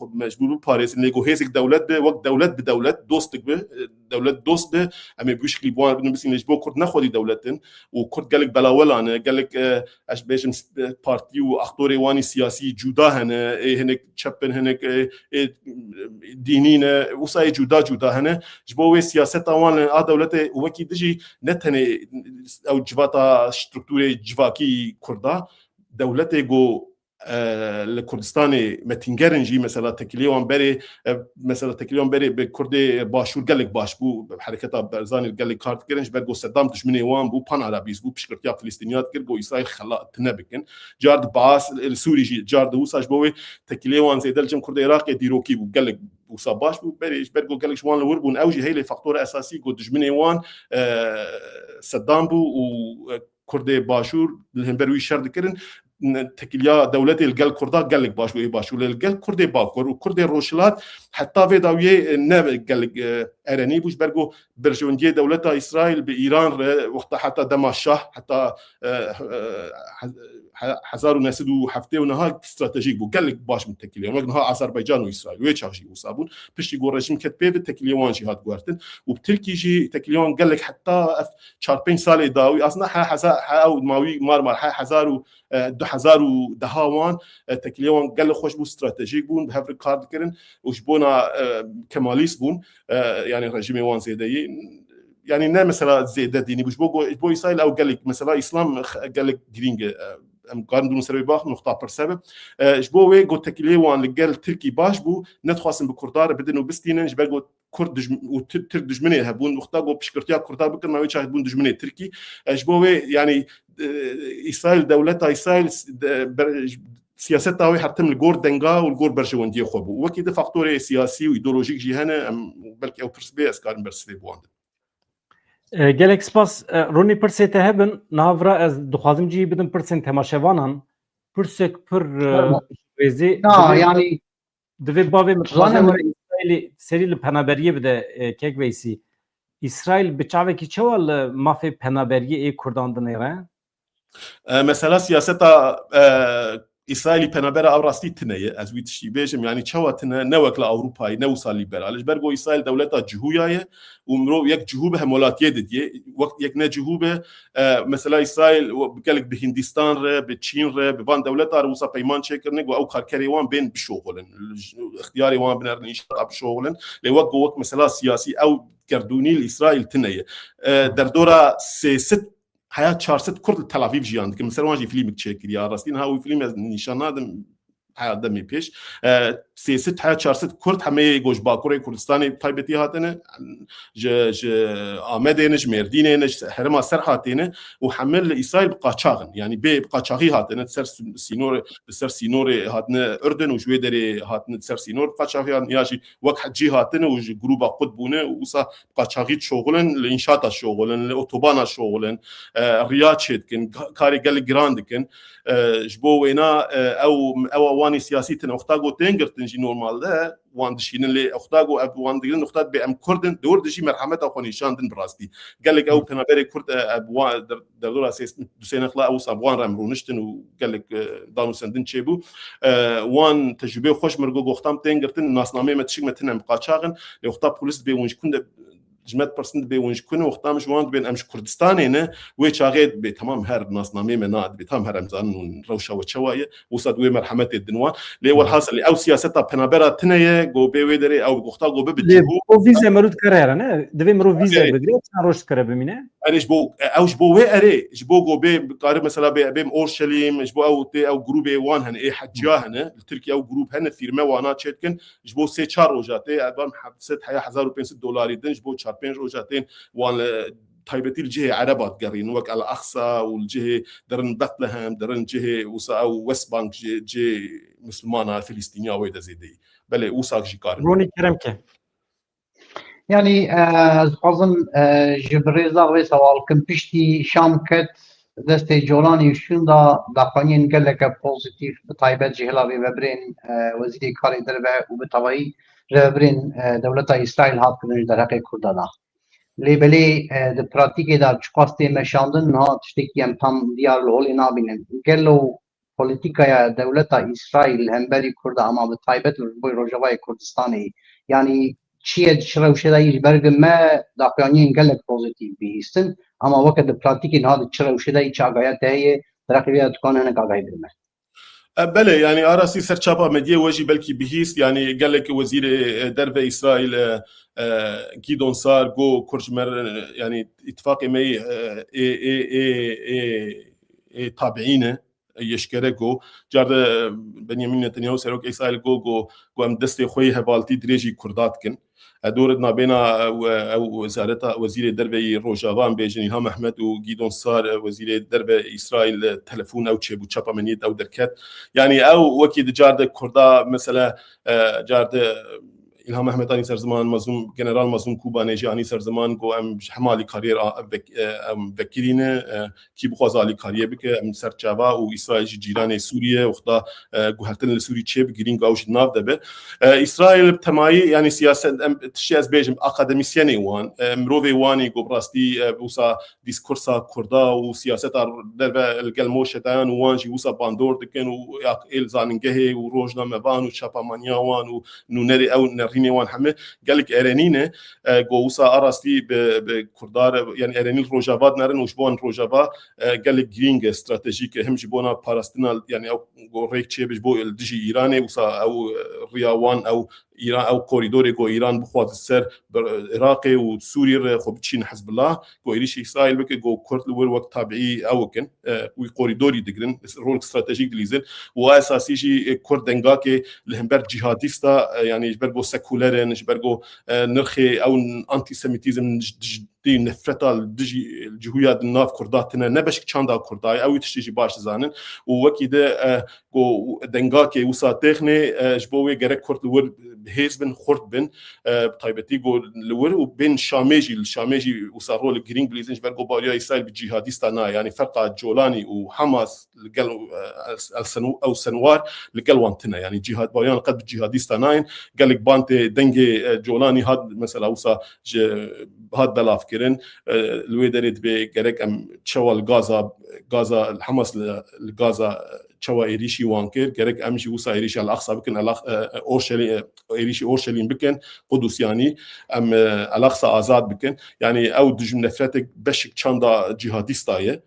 مجبور باريس نيجو هيك دولت وقت دولت بدولت دوستك به دولت دوست ده ام بشكل بوان بس نجبو كرد ناخذ دولتين وكرد قالك بلاولا انا قالك اش بيش بارتي واختوري واني سياسي جودا هنا هناك تشبن هناك دينين وصاي جودا هنا جبوي سياسه وان دولته وكي دجي نتنه او جواتا ستركتوري جواكي كردا دولته جو لكردستان متنجرنجي مثلا تكليون بري بكردي باشور قالك باش بو بحركتها برزاني قالك كارت كرنج برجو صدام دشمني وان بو بان عربيز بو بشكرتيا فلسطينيات كرجو اسرائيل خلا تنبكن جارد باس السوري جارد وساج بوي تكليون زي دلجم كرد عراقي ديروكي بو قالك وصباش بو برجو قالك شوان الوربون اوجي هي فاكتور اساسي جو دشمني وان صدام بو وكردي باشور الهمبروي شرد كرن تكليا دولتي الجل كردا قالك باش وي باش ولا الجل كردي باكور وكردي روشلات حتى في داويه ناب قالك اراني بوش برجو برجونديه دولتها اسرائيل بايران وقت حتى دمشق حتى حزار وناسد وحفتي ونهار استراتيجيك بو قالك باش من تكليا ونها اذربيجان واسرائيل ويتشاجي وصابون باش يقول رجيم كتبه تكليوان جهاد غوارتن وبتركي جي تكليوان قالك حتى 4 سال داوي اصلا او ماوي مارمر حزار 2000 دهاوان تكليوان قال خوش بو استراتيجيك بون بهفر كارد كرن وجبونا كماليس بون يعني رجيم وان زيدي يعني نا مثلا زيد ديني بوش بو يسايل او قال لك مثلا اسلام قال لك جرينج ام قارن دون سبب باخ نقطه بسبب جبوي جو تكليوان الجل تركي باش بو ندخاسن بكردار بدنو بستينن جبو كرد وترك دجمني هبون وقتاغو بشكرتيا كردار بكر ما يشاهد بون دجمني تركي جبوي يعني اسرائيل دولتها اسرائيل سياستها هي حتى من الجور دنجا والجور برشوندي خوبو وكيد فاكتور سياسي وايديولوجيك جهنه بلكي او برسبي اسكار برسبي بوند gelek spas roni pirsê te hebin navra ez dixwazim cî bidim pirsên temaşevanan pirsek pir wêzî يعني divê bavê min Zanem- İsraîlê serî li penaberiyê bide kek weysî İsraîl bi çavekî çawa li mafê penaberiyê ê Kurdan dinêre مثلا سياستها اسرائيلي بنابرا او راستي تنيه از وي تشي بيجم يعني تشواتنا نوك لاوروبا نوصل ليبرال برغو اسرائيل دولتها جهويا ومرو يك جهوبه مولاتيه دي وقت يك جهوبه مثلا اسرائيل بقالك بهندستان ر بتشين ر بفان دولتها روسا بيمان شكرني او كاركري وان بين بشغلن اختياري وان بنرني بشغلن لوقت وقت مثلا سياسي او كردوني لاسرائيل تنيه دردورا ست حياة شارست كرد تل أبيب جيان كم مثلا واجي فيلم تشيك يا راستين هاوي فيلم نشان هذا حياة دمي بيش سيست حياة شارست كرد همه گوش باکوره کردستانی تایبتی هاتنه ج آمدینش مردینش هرما سر هاتنه و حمل إسرائيل بقاچاغن يعني بقاچاغي هاتنه سر سينور هاتنه أردن وجوي دري هاتنه سر سينور قاچاغي ياجي وقت حجي هاتنه وج جروبا قطبونه وصا قاچاغي شغلن الإنشاءات شغلن الأوتوبان شغلن رياض شدكن كاري قال جراندكن جبو وينا او واني سياسيتن اختاغو تنجرتن جي نورمال ده وان دشين اللي اختاغو اب وان دين اختاد بام كردن دور دشي مرحمه او خنيشاندن براستي قال لك او بنابري كرد اب دور اساس دوسين اخلا او صابوان رامرونشتن وقال لك دانو سندن تشيبو وان تجربه خوش مرغو اختام تنجرتن ناس نامه متشك متن قاچاغن اختاب بوليس بي ونج كنت جمعت برسنت بي ونج كونه وختام جوان بين امش كردستاني نه ويشاغيت بتمام هر ناس نامي مناد بتمام هر امزان روشه وشوايه وصد وي مرحمه الدنوان لي والحاصل او سياستا بنابرا تنيه جو بي ويدري او غختا جو بجهو او فيزا مرود كريرا نه دبي مرو فيزا بغريت روش كره بمينه اريش بو او جبو وي اري جبو جو بي قارب مثلا بي اورشليم جبو او تي او جروب وان هن اي حجاهنا تركيا او جروب هن فيرما وانا تشتكن جبو سي 4 روجاتي ادام حبست حياه $1500 يدن جبو 4 روجاتين وان تايبتي الجهه عربات قرين وك الاقصى والجهه درن بثلهم درن جهه وسا او ويست بانك جي مسلمانه فلسطينيه ويدا زيدي بله وساك جي قارن روني كرمكه يعني أظن جبريزا وسوال كم بشتي شام كت دستي جولاني شوندا دقانين قال لك بوزيتيف بطيبات جهلا ببرين وزير كاري دربه وبطبعي ببرين دولة إسرائيل هات كدنج درقي كردادا لبلي د براتيكي دا چقاستي مشاندن نها تشتكي ام تام ديار لولي نابينن قالوا بوليتيكا دولة إسرائيل همبري كردا اما بطيبات بوي روجواي كردستاني يعني چیه شروشه دایی برگ ما دقیقاً قال لك بوزيتيف بيستن اما وقت البراتيكي هذا شروشه دایی چاغايات هي ترقيات كان انا قاعد برمه بله يعني اراسي سرچاپا مديه وجي بلكي بهيست يعني قال لك وزير دربه اسرائيل جيدون سار جو كورجمر يعني اتفاق مي تابعينه يشكره جو جار بنيامين نتنياهو سروك اسرائيل جو ام دستي خوي هبالتي دريجي كردات كن دورنا بينا وزارة وزير دربه روجافان بيجن إلهام أحمد وجيدون صار وزير دربه إسرائيل تلفون أو تشيبو تشابا منيت أو دركات يعني أو وكيد جارد كردا مثلا جارد إلهام أحمد أني سر زمان مزوم جنرال مزوم كوبا نيجي أني سر زمان جو أم حمالي كارير أم بكرينه كي بخوازالي كارير بك أم سر جابا وإسرائيل جيران سوريا وخدا جو هرتن لسوري تشيب جرين جاوش ناف دبه إسرائيل بتماي يعني سياسة تشي از بيجم أكاديميسياني وان مروفي واني جو براستي بوسا ديسكورسا كردا وسياسة دربه الجلموش تان وانجي وسا باندور دكن وياك إلزانجه وروجنا مبان وشابا مانيا وان ونوري أو ريني وان حمه قال لك إيرانينه جوسا أراستي بكردار يعني إيراني روجافات نرن وشبون روجافا قال لك جرينج استراتيجيك هم جبونا بالاستينا يعني أو ريك شيء بجبو الدجي إيراني وسا أو رياوان أو إيران أو كوريدوري جو إيران بخوات السر العراقي وسوريا خو بتشين حزب الله جو إيريش إسرائيل بك جو كورد لور وقت تابعي أو كن وكوريدوري دقرن رول استراتيجيك دليزن وأساسي شيء كردنجاكي لهمبر جهاديستا يعني جبرجو سكولارن جبرجو نرخي أو أنتي سيميتيزم دي نفرتا الدجي الجهويات الناف كرداتنا نبشك چاندا كرداي أو تشتيجي باش زانن ووكيده جو دنجاكي وسا تخني جبوي جرك كرد لور هيزبن خرد بن بطيبتي جو لور وبين الشاميجي وصاروا الجرين بليزنج برجو باليا إسرائيل بالجهاديستانا يعني فرقة جولاني وحماس لقل أو سنوار لقل وانتنا يعني جهاد باليان قد بالجهاديستانا قال لك بانت دنجي جولاني هاد مثلا وصا هاد بلاف كيرن الويدريت بجرك أم تشوال غازا الحماس لغازا تشوا إيريشي وانكر جرك أمشي وصا إيريشي الأقصى بكن أورشليم إيريشي أورشليم بكن قدس يعني أم الأقصى آزاد بكن يعني أو دج نفرتك بشك چاندا جهاديستاية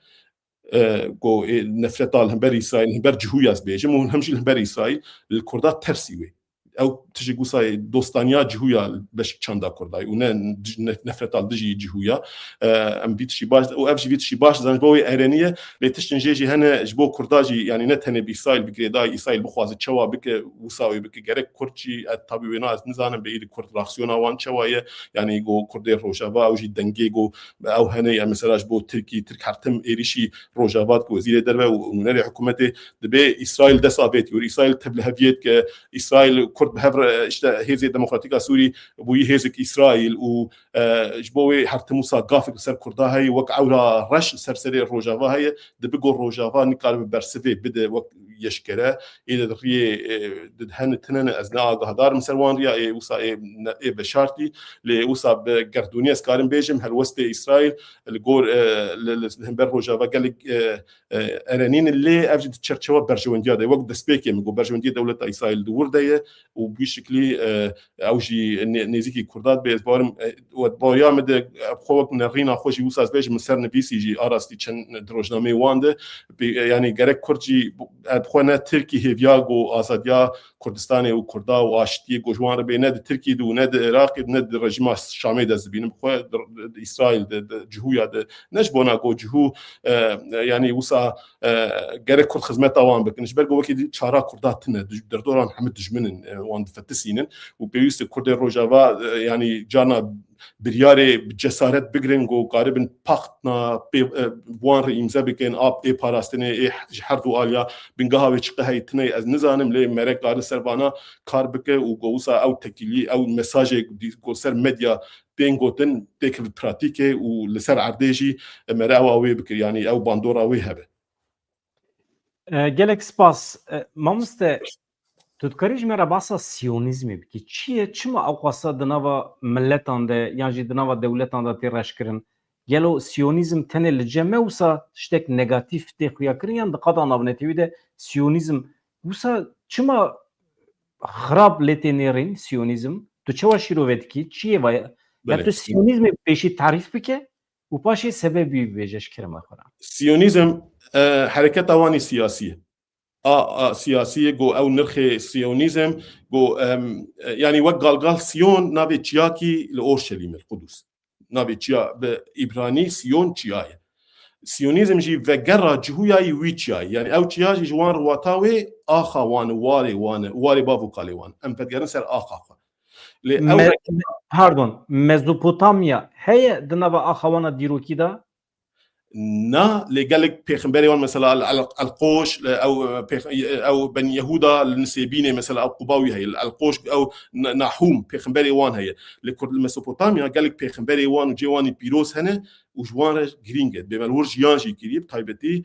جو نفرتا الهمبر إسرائيل الهمبر جهوياس بيجم وهمشي الهمبر إسرائيل الكردات ترسيوي او تجي قصاي دوستانيا جهويا باش تشاندا كرداي ونن نفرتال دجي جهويا ام بيت شي باش او اف جي بيت شي باش زان بوي ارانيه لتشنجي هنا جبو كرداجي يعني نتهني بيسايل بكريداي اسايل بخواز تشوا بك وساوي بك جرك كرتشي الطبي وناس نزان بايد كرد راكسيونا وان شوايه يعني جو كردي روجافا او جي دنجيغو او هنا يعني مثلا جبو تركي ترك حرتم ايريشي روجافات وزير دربه ونري حكومته دبي اسرائيل دسابيت يور اسرائيل تبلهفيت اسرائيل كرد بهفر هيزي ديمقراطيكا سوري بوي هيزك اسرائيل و جبوي حرتمو ساقافك سر كردا هي وك عورا رش سرسري روجافا هي دبيغو روجافا نقال برسفي بدا وك يشكره الى دري دهن تنن ازنا قهدار مسروان ريا وسا بشارتي لوسا بقردونيا سكارن بيجم هل وسط اسرائيل الجور الهمبر روجافا قال لك ارانين اللي افجد تشرشوا برجونديا ده وقت دسبيكي مغو برجونديا دوله اسرائيل دور ده وبشكل اوجي نزيكي كردات بيزبارم وبايا مد بخوك نرينا خوشي وساز بيج مسرن بي سي جي ارستي تشن دروجنامي وانده يعني غرك كرجي بخونا تركي هيفياغو ازاديا كردستاني وكردا واشتي جوجوان بين تركي دو ند عراقي ند رجما الشامي دزبين بخو اسرائيل جهويا نجبونا جو جهو يعني وسا غرك كرد خدمه وان بكنش برغو وكي شارا كردات دردوران حمد دجمن وان فتسينن وبيست كرد روجافا يعني جانا برياري بجسارت بجرينجو قاربن باقتنا بوان امزا بكين اب اي باراستني اي حردو اليا بنغها وچقه تني از نزانم لي مرك قار سربانا كاربك وغوسا او تكيلي او مساج دي سر ميديا بينغوتن تك براتيكي ولسر عرديجي مراوي بك يعني او باندورا وي هبه gelek spas mamste تذكريج مرا باسا سيونيزمي بكي چما اوقاسا دناوا ملتان ده يعني دناوا دولتان ده تيراشكرن گلو سيونيزم تنه لجمه وسا شتك نيجاتيف تي خويا كريان دقادا نابنتي ده سيونيزم وسا چما خراب لتنيرين سيونيزم تو چوا شيروvetki چيه وای یا تو سيونيزم بيشي تعريف بك وباشي سببي بيجش كرما خورا سيونيزم حركه اواني سياسيه سياسيه جو او نرخي سيونيزم جو يعني وقال سيون نابي تشياكي لاورشليم القدس نابي تشيا بإبراني سيون تشياي سيونيزم جي فقرا جهويا ويتشاي يعني او تشياجي جوان رواتاوي اخا وان واري بافو قالي وان ام فقرن سر اخا Pardon, Mezopotamya هي دنبا اخوانا ديروكي دا نا لقالك بيخنبري وان مثلا القوش او بني يهودا النسيبيني مثلا او قباوي هي القوش او نحوم بيخنبري وان هي لكل الميسوبوتاميا قالك بيخنبري وان جواني بيروس هنا وجوان جرينجت بمالورج يانجي كريب تايبتي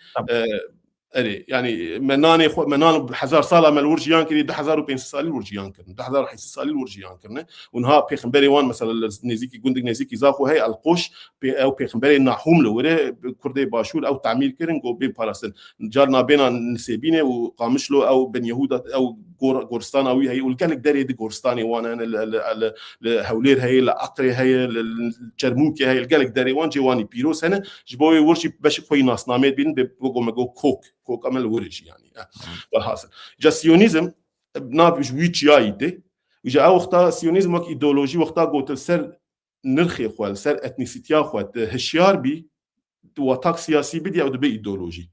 اري يعني منان بحزار صاله مال ورجيان كري 1500 سال ورجيان كرن 1500 سال ورجيان كرن ونها بيخنبري وان مثلا نزيكي جندق نزيكي زاخو هي القوش او بيخنبري نحوم لوري كردي باشور او تعمير كرن جو بين باراسن جارنا بينا نسيبينه وقامشلو او بن يهودا او غورستاناوي هي والكلك داري دي غورستاني وانا هولير هي العقري هي الجرموكي هي الكلك داري وان جواني بيروس هنا جبوي ورشي باش خوي ناس ناميد بين بوغو ماغو كوك عمل ورش يعني والحاصل جا سيونيزم بناف ويتش يايتي وجا وقتا سيونيزم وك ايديولوجي وقتا قلت سر نرخي خوال سر اتنيسيتيا خوات هشيار بي وطاق سياسي بدي او دبي ايديولوجي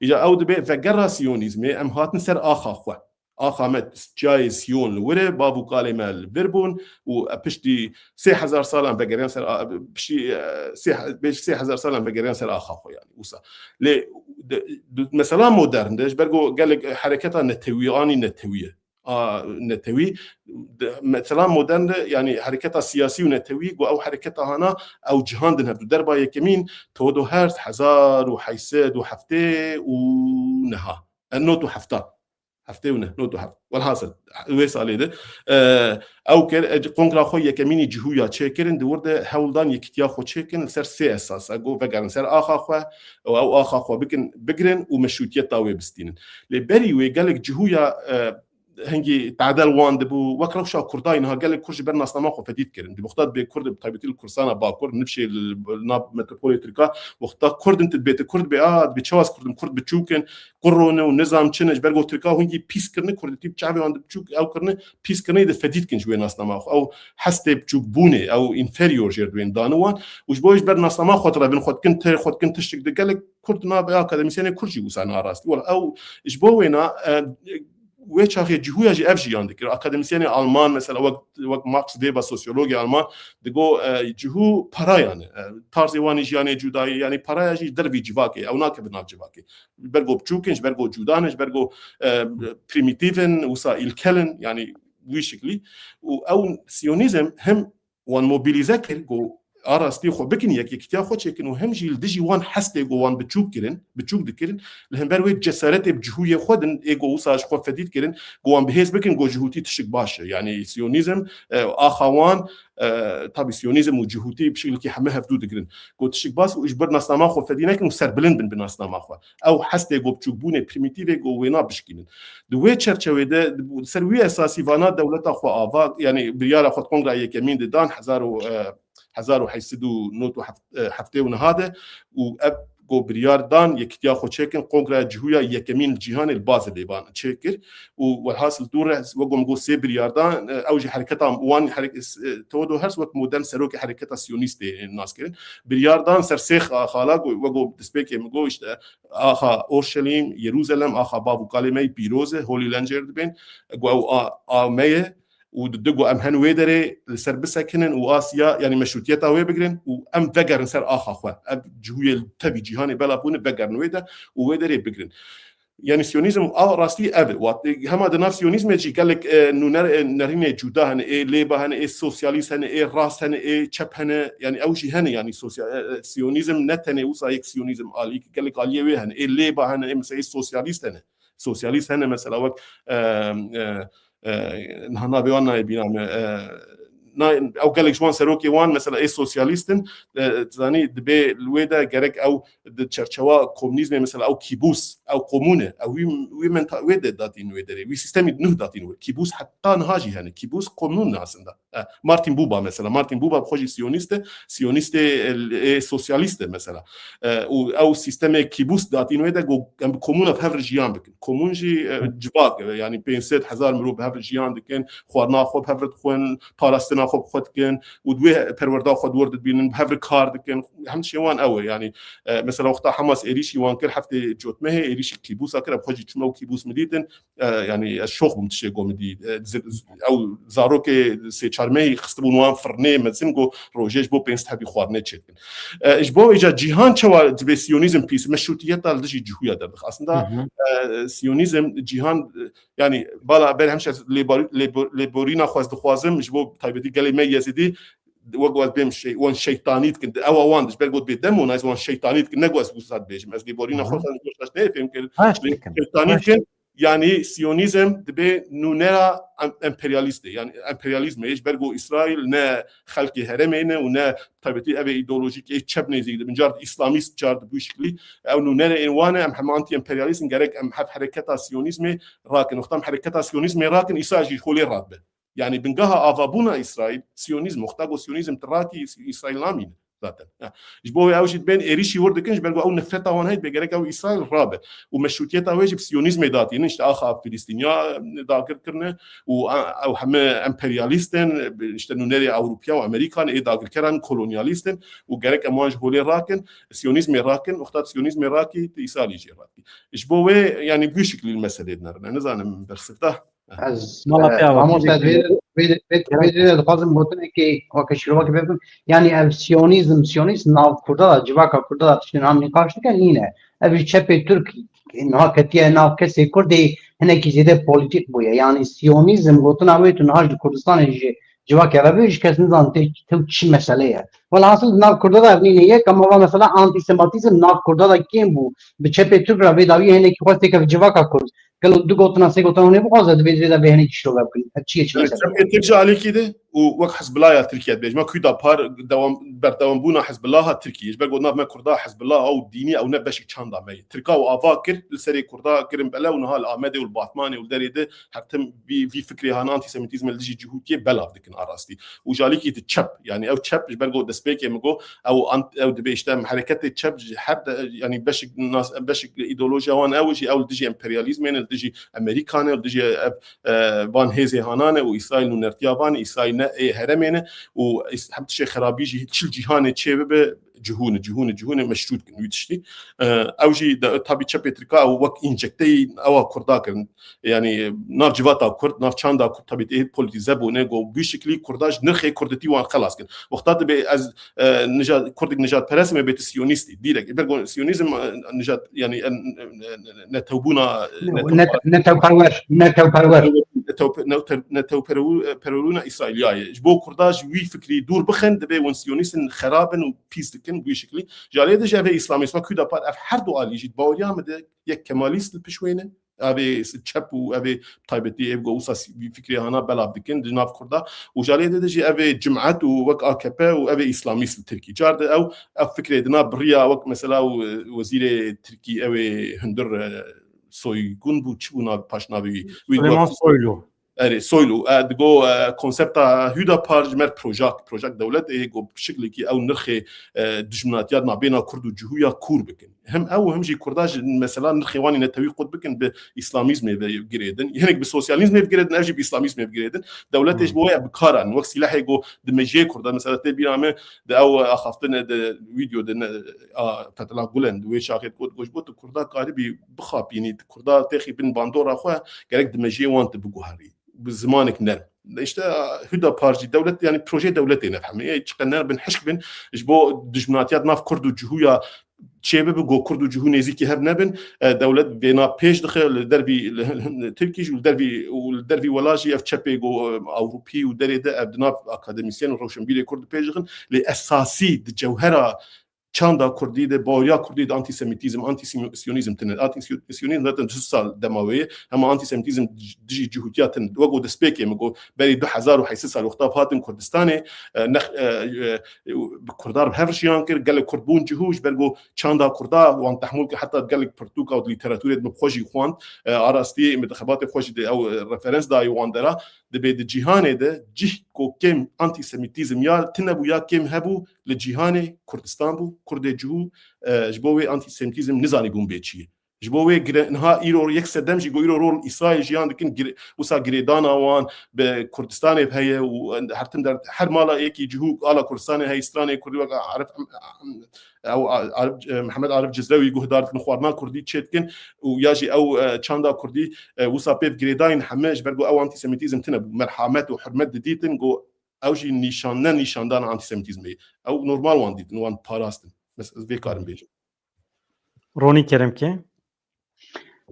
اجا او دبي فقرا سيونيزم ام هاتن سر اخا خوا اخا مت جاي سيون لوري بابو قالي مال بربون وبشتي 3000 سنه بقريان سر بشي 3000 سنه بقريان سر اخا خو يعني وسا لي مثلا مودرن داش برغو قال لك حركتها نتوياني نتويه نتوي مثلا مودرن يعني حركتها سياسي ونتوي او حركتها هنا او جهان دنها دربا يكمين تودو هرت حزار وحيساد وحفته ونها النوتو حفته هفتونه نوتو حف والحاصل ويس عليه ده او قنقرا خويا كميني جهويا تشيكرن دورده هولدان يكتيا خو تشيكن سر سي اساس اقو فقرن سر اخا خو او اخا خو بكن بقرن ومشوتيه طاوي بستين لبري وي قالك جهويا هنگی تعدل وان دبو وكرو شا كرداين ها قال كرج برنا صنما خو فديت كرن دي بختار بكرد بطيبتي الكرسانه باكر نمشي الناب متروبوليتريكا وقتا كرد انت بيت كرد بياد بتشواس كرد بتشوكن قرونه ونظام تشنج برغو تركا هنگي بيس كرن كرد تيب شعبي عند بتشوك او كرن بيس كرن ده فديت كن جوين صنما او حسته بتشوك بونه او انفيريور جردوين دانوان وش بوش برنا صنما خاطر بن خد كنت تشك ده قال كرد ما بقى اكاديميسيان كرجي وسانا راست ولا او جبوينا ويتشاخي جهويا جي اف جي عندك اكاديميسيان المان مثلا وقت ماركس ديبا سوسيولوجيا المان دغو جهو برا يعني طارزي واني جاني جوداي يعني برا جي دربي جواكي او ناك بنا جواكي برغو بتشوكنج برغو جودانج برغو بريميتيفن وسا الكلن يعني ويشكلي او سيونيزم هم وان موبيليزاكر جو ارستي خو بكن يك كتيا خو تشكن وهم جيل دجي وان حستي جو وان بتشوك دكرن لهم بروي جسارت بجهويه خودن ايجو وساج خو فديت كرن جو وان بهيز بكن جو جهوتي تشك باشه يعني سيونيزم اخوان طبي سيونيزم وجهوتي بشكل كي حماها فدود كرن جو تشك باس واجبرنا سما خو فدينا كن سربلند بن بناس سما خو او حستي جو بتشوك بونه بريميتيف جو وينا بشكين دوي تشرچوي ده سروي اساسي فانا دولت خو افا يعني بريال خو كونغرا يكمين دان 1000 نوت هفته ونهاده واب جو بريار دان يكتيا خو تشيكن كونغرا جهويا يكمين الجهان الباز الليبان تشيكر والحاصل دور وقوم جو سي بريار دان اوجي حركتها وان حركه تودو هرس وقت مودرن سروك حركتها سيونيستي الناس كرين بريار دان سرسيخ خالاق وقو دسبيكي مگوش اخا اورشليم يروشلم اخا بابو كلمه بيروزه هولي لانجر بين جو اميه وددقو ام هنويدري لسربسا كنن واسيا يعني مشروطيتها وي بقرن وام فقر نسر اخا خو جهويه تبي جهاني بلابون فقر نويدا وويدري بقرن يعني سيونيزم راستي هما دنا سيونيزم يجي قال لك انه نرينا جودا هن ايه ليبا هن ايه سوسياليست هن ايه راس هن ايه تشب هن يعني او شيء هن يعني سيونيزم نتني وصايك سيونيزم قال لك قال هن ايه ليبا هن ايه مثلا سوسياليست هن مثلا وقت نحن بيوانا بينام او قال لك شوان سروكي وان مثلا اي سوسياليستن زاني دبي الويدا جرك او تشرشوا كومونيزم مثلا او كيبوس او كومونه او وي من ويدا داتين ويدري وي سيستم نو داتين كيبوس حتى نهاجي يعني كيبوس كومون اسندا مارتن بوبا مثلا مارتن بوبا بخوجي سيونيست سوسياليست مثلا او سيستم كيبوس داتين ويدا كومونه بهفر جيان بكن كومونجي جباك يعني بين 6000 مرو بهفر جيان دكن خورنا خو بهفر خون بالاستنا خو خد كان ودوي بروردا خد ورد بين بهفر كارد كان هم شيوان قوي يعني مثلا وقت حماس اريشي وان كل حفته جوت مه اريشي كيبوس اكره بخوجي تشمو كيبوس مديتن يعني الشوخ متشي قومدي او زاروكي سي تشارمي خصبون وان فرني مزنغو روجيج بو بينست هبي خوارنه تشكن اجبو اجا جيهان تشوا دبي سيونيزم بيس مشروطيتها لدجي جهويا در اصلا سيونيزم جيهان يعني بالا بين همش ليبورينا خوازم جبو طيبتي قال لي يزيدي وقوات بيمشي وان شيطانيت كنت او وان دش بيقول بيدمو نايز وان شيطانيت كن نقواس بوسات بيج مز ليبورينا خوازم مش نايف يمكن شيطانيت يعني سيونيزم دبي نونيرا امبرياليستي يعني امبرياليزم ايش برغو اسرائيل نا خلقي هرمينه ونا طيبتي ابي ايديولوجيك اي تشبني زي من جارد اسلاميست جارد بوشكلي او نونيرا انوانا ام انتي امبرياليزم غيرك ام حركه سيونيزم راكن وختم حركه سيونيزم راكن يساجي خولي راتبه يعني بنقها افابونا اسرائيل سيونيزم مختاقو سيونيزم تراكي اسرائيل نامين ذاتا جبوي اوجد بين اريشي ورد كنج برغو او نفتا وان هيد بيغرك او اسرائيل رابع ومشروطيتها واجب سيونيزم داتين اشت اخا فلسطينيا داكر كرنه او هم امبرياليستن اشتنو نري اوروبيا وامريكان اي داكر كرن كولونياليستن وغرك امواج هولي راكن سيونيزم راكن وختار سيونيزم راكي اسرائيل جي راكي جبوي يعني بشكل المساله نرنا نزان برسفته از عموز وید خواستم بودن که وکشیروا که بگم یعنی سیونیزم ناو کرده جواکا کرده تشتن هم نقاش کن اینه اوی چپ ترکی اینها کتیه ناو کسی کردی هنه کی زیده پولیتیک بوده یعنی سیونیزم گفتن اوی تو نهاج کردستان جواکا رویش کس نزان تو چی مسئله ولی حاصل ناو کرده اینه یک اما مثلا آنتی سماتیزم ناو کرده کیم بو به چپ ترک روی داوی هنه کی خواسته که جواکا کرد قالوا دو قطنا سي قطنا هنا بغازة دبي بهني تشتغل بكل هالشيء شو ترجع عليك كده ووك حزب الله يا تركيا بيج ما كيدا بار دوام بردوام بونا حزب الله تركيا بقول ناب ما كردا حزب الله او ديني او نبشك تشاندا مي تركا وافاكر لسري كردا كرم بلا ونهال امادي والباطماني والدريده حتى في فكري هان انتي سيميتيزم اللي جهوتيه بلا ديك اراستي وجاليكي تشب يعني او تشب بقول دسبيك يمغو او دبيشتم حركات تشب حد يعني بشك الناس بشك ايديولوجيا وان اوجي او دجي امبرياليزم يعني دجي امريكان دجي بان هيزي هانانه واسرائيل ونرتيابان اسرائيل هرمينه وحمت شي خرابيجي تشل جهان تشيبه جهون مشروط كن ويتشتي اوجي تابي تشابيتريكا او وك انجكتي او كرداك يعني ناف جيفاتا كرد ناف تشاندا كرد تابي اي بوليتيزابو نيغو بشكل كرداج نرخي كردتي وان خلاص كن وقتات بي از نجات كردك نجات برسمه بيت سيونيستي ديرك بيرغون سيونيزم نجات يعني نتوبونا نتوبرونا اسرائيليه جبو كرداج وي فكري دور بخن دبي ون سيونيستن خرابن وبيستكن بشكل جالي دجا في اسلاميسم كودا بار اف هر دو الي جيت باوريا مد يك كماليست البشوينه ابي تشاب وابي طيبتي ابغى وصا فكري هنا بلا بكن دناف كردا وجالي دجا ابي جمعات ووك اكبا وابي اسلاميست التركي جارد او فكري دنا بريا وك مثلا وزير تركي ابي هندر soygun bu çuna paşnavi Süleyman Soylu soylu دگو کنسپت هودا پارج مر پروژه دولت ایگو بشکلی کی او نرخی دجمناتیات ما بین کرد و جهویا کور بکن هم او هم جی کرداج مثلا نرخی وانی نتوی قد بکن به اسلامیزم بگیردن یعنی به سوسیالیزم بگیردن اوجی به اسلامیزم بگیردن دولت ايش بويا بكارن وقت سلاح يجو دمجي كرد مثلا تبيرامه او اخفتنا فيديو فتلا قولن وي شاكيت كود جوج بوت كردا قاربي بخاب يعني كردا تاخي بن باندورا خو قالك دمجي وانت بقهري بزمانك نر ايش هدا بارجي دولت يعني بروجي دولتي نفهم اي تشقنا بنحشك بن جبو دجمناتيات ناف كرد وجهويا تشيبه بقو كرد وجهو نزيكي هب نبن دولت بينا بيش دخل دربي تركيش والدربي ولاجي اف تشابي جو اوروبي ودريده ابدنا اكاديميسيان روشنبيلي كرد بيجغن لاساسي الجوهره چاندا کردی ده باوریا کردی ده آنتی سمیتیزم آنتی سیونیزم تنه آنتی سیونیزم داتن 2 سال دمویه اما آنتی سمیتیزم دجی جهوتیات تن وقو دسپیکی مگو بری 2006 سال وقتا هاتن کردستانه نخ بکردار بهرشیان کر قال کردبون جهوش برگو چاندا کردا وان تحمل که حتی قال پرتوکا و لیتراتوره مخوجی خوان آراستی انتخابات خوش ده او رفرنس دای وان درا ده بيد جهان ده جه کو كم انتي سيميتيزم يا تنبو يا كم هبو لجهان كردستان بو كرد جهو جبوي انتي سيميتيزم نزاني بون بيتشي جبوي نها ايرو يكسدم جي ايرو رول اسرائيل جيان دكن وسا غريدانا وان بكردستان بهي وحتى در هر مالا ايكي جهو على كردستان هي استراني كردي عارف او محمد عارف جزراوي جهدار نخوارنا كردي تشتكن وياجي او تشاندا كردي وسا بيب غريداين حماش برغو او انتي سيميتيزم تنب مرحمات وحرمت ديتن جو اوجي نيشاندان انتي سيميتيزم او نورمال وان ديتن وان باراستن بس بيكارن بيجي روني كرمكي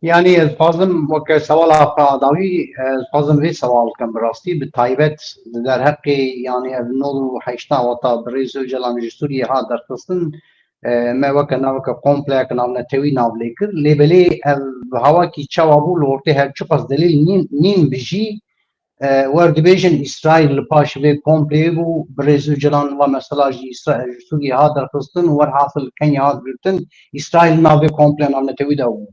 يعني الفازم وك سوال قاعدوي الفازم في سوال كم براستي بالتايبت در حق يعني النور حيشتا وطا بريزو جلام جسوري هذا قسم ما وكنا وك كومبلكس نام نتوي نام ليكر ليبلي الهوا كي تشاوبو لورتي هل شخص دليل نين بيجي ورد بيجن اسرائيل باش في كومبليبو بريزو جلان ومثلا اسرائيل جسوري هذا قسم ور حاصل كينيا هذا برتن اسرائيل ما في كومبلكس نام نتوي داو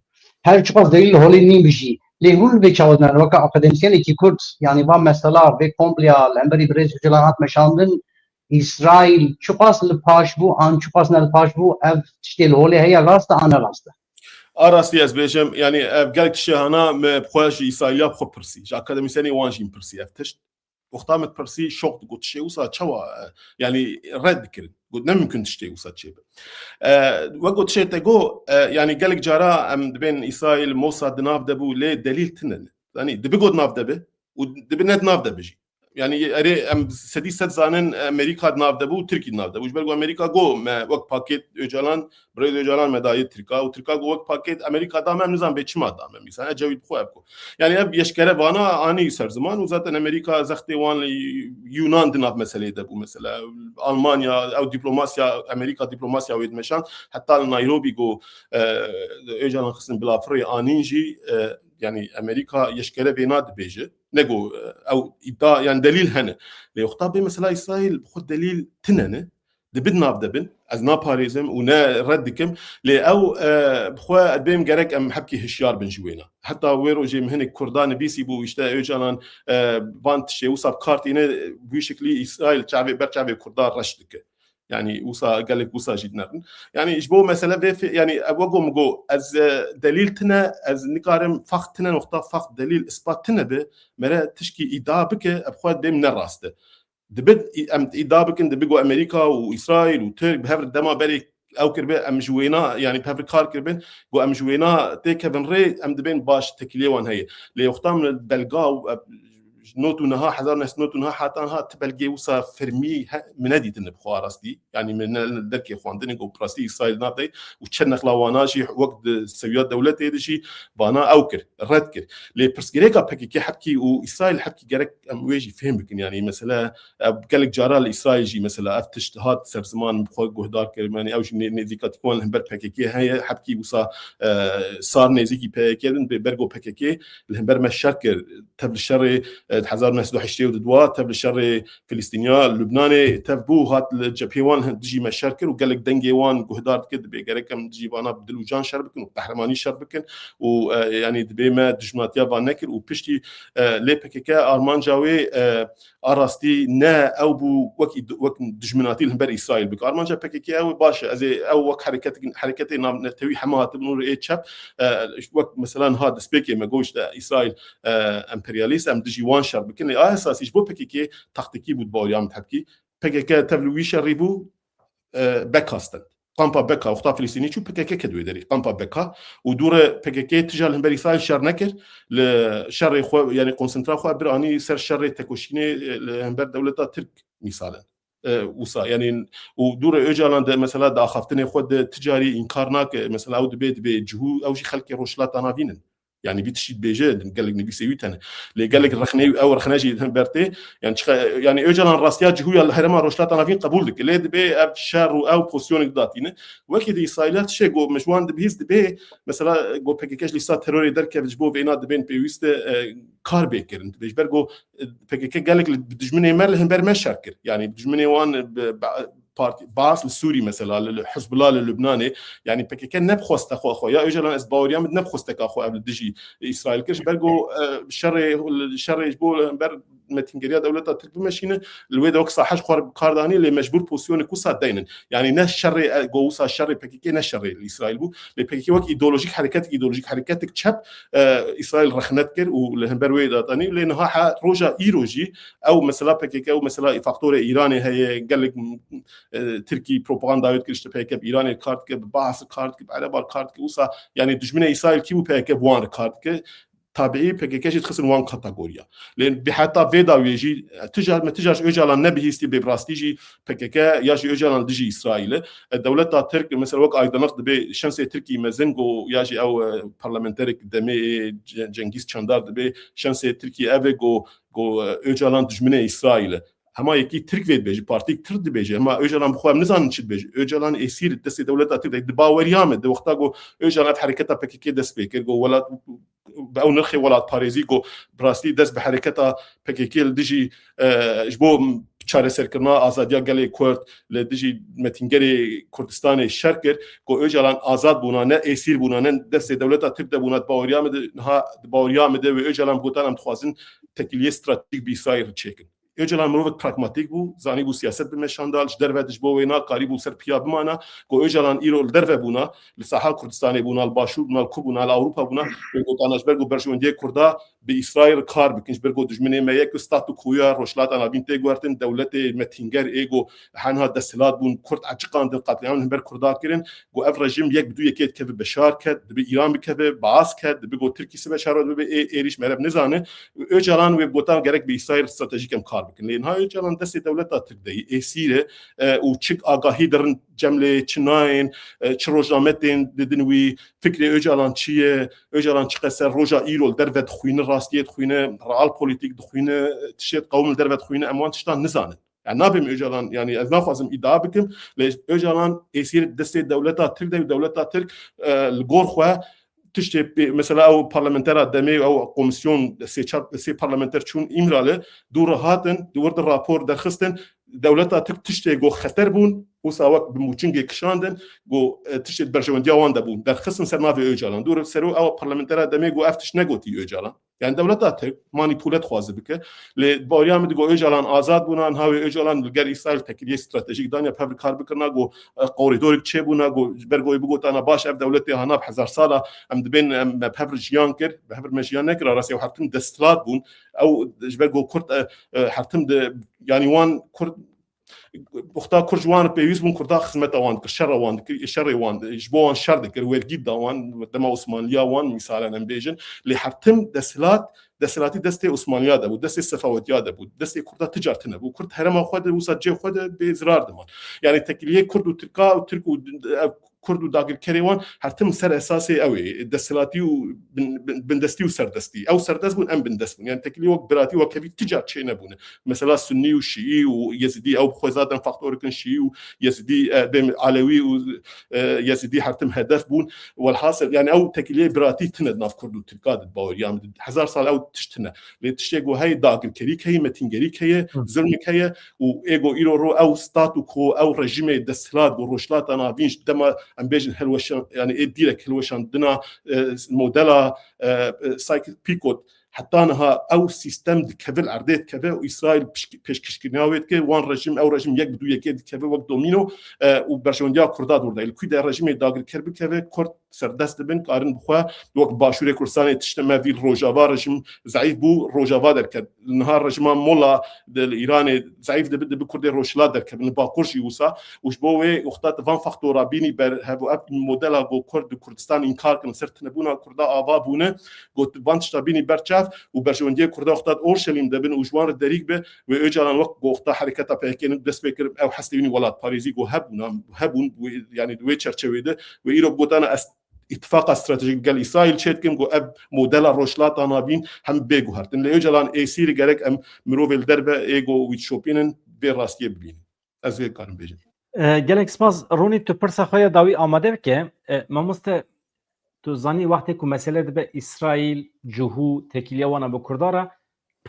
هر چقدر دلیل هولی نیم بشی لیهول به چاودن وقت اکادمیسیانی کی کرد یعنی با مثلا به کامپلیا لامبری برز جلانات مشاندن اسرائیل چقاس لپاش بو آن چقاس نلپاش بو اف تشتیل هولی هیا راست آن راست اراستی از بیشم یعنی قالك تشهانا بخواش اسرائیل بخو پرسی ج اکادمیسیانی وانجین پرسی افتش وقتامت برسي شوق تقول شيء وصا تشوا يعني رد كرد قلت نم يمكن تشتي وصا شيء وقلت شيء تقول يعني قالك جرا بين إسرائيل موساد ناف دبو ليه دليل تنن يعني دبقود ناف دبه ودبنت ناف دبجي يعني اري ام سدي ست زانن امريكا ناف دبو تركي ناف دبو جبرغو امريكا جو وقت باكيت اجالان بريد اجالان مداي تركا وتركا جو وقت باكيت امريكا دام نظام بيچما دام مثلا جويد خوابكو يعني اب يشكره وانا اني سر زمان وذات امريكا زختي وان يونان دناف مساله دبو مثلا المانيا او دبلوماسيا امريكا دبلوماسيا ويد مشان حتى نيروبي جو اجالان خصن بلا فري انيجي يعني امريكا يشكره بينات بيجي نگو او ادعا يعني دليل هنا لي خطاب مثلا اسرائيل بخد دليل تننه دبدنا بدبن از ناباريزم ونا ردكم لي او بخوا بيم جرك ام حبكي هشيار بن جوينا حتى ويرو جي مهنك كردان بيسي بو يشتا يجانان بانت شي وصاب كارتينا بشكل اسرائيل شعبي برشعبي كردان رشدك يعني وصا قال لك وصا جدنا يعني جبو مثلا يعني ابوغو مغو از دليلتنا از نقارم فختنا نقطه فخت دليل اثباتنا به مرا تشكي ادابك ابخوا ديم نراسته دبد ام ادابك دبيغو امريكا واسرائيل وترك بهفر دما بري او كربي ام جوينا يعني بهفر كار كربين جو ام جوينا تي كيفن ري ام دبين باش تكليوان هي لي وختام البلغاو نوتو نها حضر ناس نوتو نها حتى نها تبلغي وصا فرمي منادي تنبخوا راستي يعني من الدركي خواندني جو براستي اسرائيل نابدي وتشنخ لواناجي وقت سويات دولتي دشي بانا اوكر ردكر لي برسكريكا بكي حكي واسرائيل حكي جرك ام ويجي فهمك يعني مثلا قالك جارا الاسرائيل جي مثلا افتش هاد سر زمان بخو جهدار كرماني او جي نزيكا تكون الهمبر بكي هي حكي وصا صار نزيكي بكي برغو بكي الهمبر مشاركر تبل الشر حزار ناس دوحشتي ودوا تبل الشر فلسطينيا لبناني تبو هات الجبهوان دجي مشاركر وقال لك دنجيوان جهدار كد بيجركم دجي وانا بدلو جان شربكن وقهرماني شربكن ويعني دبي ما دجماتيا فانكر وبشتي لي بكيكا ارمان جاوي اراستي نا او بو وك دجمناتي الهمبر اسرائيل بك ارمان جا بكيكا او باشا ازي او وك حركتي نتوي حمات بنور اي تشاب وك مثلا هذا سبيكي ما جوش اسرائيل امبرياليست ام دجي وان شرب بكن اساسي جبو بكيكي تكتيكي بود باوريام تحكي بكيكا تبلوي شربو بكاستن قامبا بكا وخطا فلسطيني شو بكيكا كدوي داري قامبا بكا ودوره بكيكا تجاه الهمبر اسرائيل شر نكر لشر خو يعني كونسنترا خو براني سر شر تكوشيني الهمبر دولتا ترك مثالا وصا يعني ودور اجالان مثلا دا خفتني خود تجاري انكارناك مثلا او دبيت بجهو او شي خلق روشلات انا فينن يعني بيتشيد بيجي قال لك نبي سويت انا اللي قال لك الرخني او رخناجي برتي يعني اجالان راسيات جهو الهرما روشلات انا فين قبول لك اللي دبي شر او بوزيشن داتينه وكيد اسرائيلات شي جو مشوان دبيز دبي مثلا جو بكيكاش لي سا تيروري دركه بجبو بينا دبين بيوست كاربيكر انت بيجبرجو بكيكا قال لك بدجمني مال هم بر مشاركر يعني بدجمني وان بارتي باس السوري مثلا حزب الله اللبناني يعني بكيكا نبخست اخو يا اجلان اسباوريا نبخست اخو قبل دجي اسرائيل كش برجو الشر يجبو بر متنجريا دولتها تربي ماشينه الويد وكسا حش قارداني اللي مجبور بوزيشن كوسا دينن يعني ناس شر جوسا شر بكيكا ناس شر الاسرائيل بو بكيكا وك ايديولوجيك حركاتك تشاب اسرائيل رخنتكر والهمبر ويدا ثاني لانها روجا ايروجي او مثلا بكيكا او مثلا فاكتور ايراني هي قال لك تركي بروباغندا يتكلش بكيكا ايراني كارت بباس كارت على بار كارت وسا يعني دجمنه اسرائيل كيو بكيكا وان كارت تابعي بكيكاش تخسر وان كاتيجوريا لان بحتى فيدا ويجي تجار ما تجارش اجال النبي هيستي ببراستيجي بكيكا ياجي اجال دجي اسرائيل الدوله ترك مثلا وقت ايضا نقد بشمس تركي مازنجو ياجي او بارلمنتريك دمي جنكيز تشاندار دبي شمس تركي افيجو جو اجال دجمنه اسرائيل هما يكي ترك فيد بيجي بارتيك ترد بيجي هما اجالان بخوام نزان نشد بيجي اجالان يصير دس دولتها تبدا دباوريام دو وقتاغو اجالان حركتها بكيكي دس بيكر جو ولا او نرخي ولا باريزي جو براسلي دس بحركتها بكيكي دجي جبو چاره سرکرنا آزادیا گلی کرد لدیجی متینگری کردستان شرکر کو اجالان آزاد بونانه اسیر بونانه دست دولت تبدا بونات باوریام ده باوریام ده و اجالان بوتانم خوازن تکلیه استراتژیک بیسایر چیکن اجالان مروت پراگماتیک بو زانی بو سیاست بمشاندالش درودش بو وینا قریب سر پیا بمانا کو اجالان ایرو درو بونا لساحه کردستان بونا الباشور بونا الكوبونا الاوروبا بونا گوتاناش برگو برجوندی کردا باسرائیل کار بکنش برگو دجمنه میک استاتو کویا روشلات انا بنت گورتن دولت متینگر ایگو حنها دسلات بون کرد عجقان دل قتلعون بر کردا کرن گو اف رژیم یک بدو یکیت که بشار کد به ایران بکه باس کد بگو ترکی سه بشار به ایریش مرب نزانه اجالان و گوتان گرک به اسرائیل استراتژیک کار بکن لین های اجالان دست دولت تردی اسیره و چک آگاهی درن جمله چناین چروجامتین ددنوی فکر اجالان چیه اجالان چقدر روجا ایرول درود خوینه راستیت خوینه رال پولیتیک خوینه تشت قوم درود خوینه اموان تشتان نزانه يعني نابم اجالان يعني از ناخذم ادعاء بكم ليش اجالان يصير دست دولتها ترك دولتها ترك الغور خو تشتي مثلا او بارلمنترا دمي او كوميسيون سي بارلمنتر چون امراله دور هاتن دور الرابور درخستن دولتا تشتي جو خطر بون وساوك بموچنگ کشاندن گو تشت برجوندیا وان دبون در خصم سرناوی اوجالان دور سرو او پارلمنترا دمي گو افتش نگوتی اوجالان يعني دولتا مانيبولات خوازه بك لباريام دغو اوجالان آزاد بونان هاوي اوجالان لگر اسرائيل تکلیه استراتژیک دانیا پبر کار بکرنا گو قوریدور چه بونا گو برگوی بگوت انا باش اف دولتي هنا بحزار ساله ام دبن بهبر جيان كر بهبر مجيان نكر راسي وحتم دستلات بون او برگو كرت حتم يعني وان كرت بختا كرجوان بيوس بون كردا خدمت وان كشر وان شر وان جبوان شر دكر ويرجيد وان دما عثمانيا وان مثلا نبيجن اللي حتم دسلاتي دستي عثمانيا ده ودستي صفويات ده ودستي كردا تجارتنا بو كرد هرم خد وسجي خد بزرار دمان يعني تكليه كرد وتركا وتركو كردو داغر كريوان حتم سر اساسي قوي دسلاتي وبندستي وسردستي او سردست بون ام بندست يعني تكلي وقت براتي وكبي تجار شيء نبونه مثلا سني وشيعي ويزيدي او خوازات فاكتور كن شيعي ويزيدي بين علوي ويزيدي حتم هدف بون والحاصل يعني او تكلي براتي تندنا في كردو تركاد باور يعني هزار سال او تشتنا لتشيغو هاي داغر كريك هي متنجريك هي زلمك هي وايغو ايرو او ستاتو كو او رجيم دسلات وروشلات انا بينش دما ام بيجن هلوشان يعني ايه ديرك هلوشان دنا موديلا سايكل بيكوت حتى انها او سيستم كفل عرديت كفل واسرائيل بيشكشكناويت كي وان رجيم او رجيم يك بدو يكيد كفل وقت دومينو وبرشونديا كردا دوردا الكويدا رجيم داغر كرب كفل كرد سردست بن قارن بخوا وقت باشوري كرساني تشتما في روجافا رجيم ضعيف بو روجافا درك النهار رجيم مولا الايراني ضعيف بده بكردي روشلا درك باكورشي وسا وش بوي اختات فان فاكتورا بيني بر هبو اب موديلا بو كرد كردستان انكار كن سرت نبونا كردا ابا بونه قلت بانش بيني برچاف وبرشونديه كردا اختات اورشليم دبن وجوار الدريق به واجلان وقت اختار حركتها بكين دس بكر او حسبيني ولاد باريزي جو هبون يعني دوي تشرچويده ويرو بوتانا اتفاق استراتيجي قال اسرائيل شيتكم جو اب موديل روشلات انابين هم بيجو هرتن ليجلان اي سير جرك ام مروفل دربه ايجو ويتشوبينن براستي ببين از وی کارم بيجن گلک سپاس رونی تو پرسا خویا داوی آماده که ما مست تو زانی وقتی که مسئله به اسرائیل جهو تکیلیه وانا به کردارا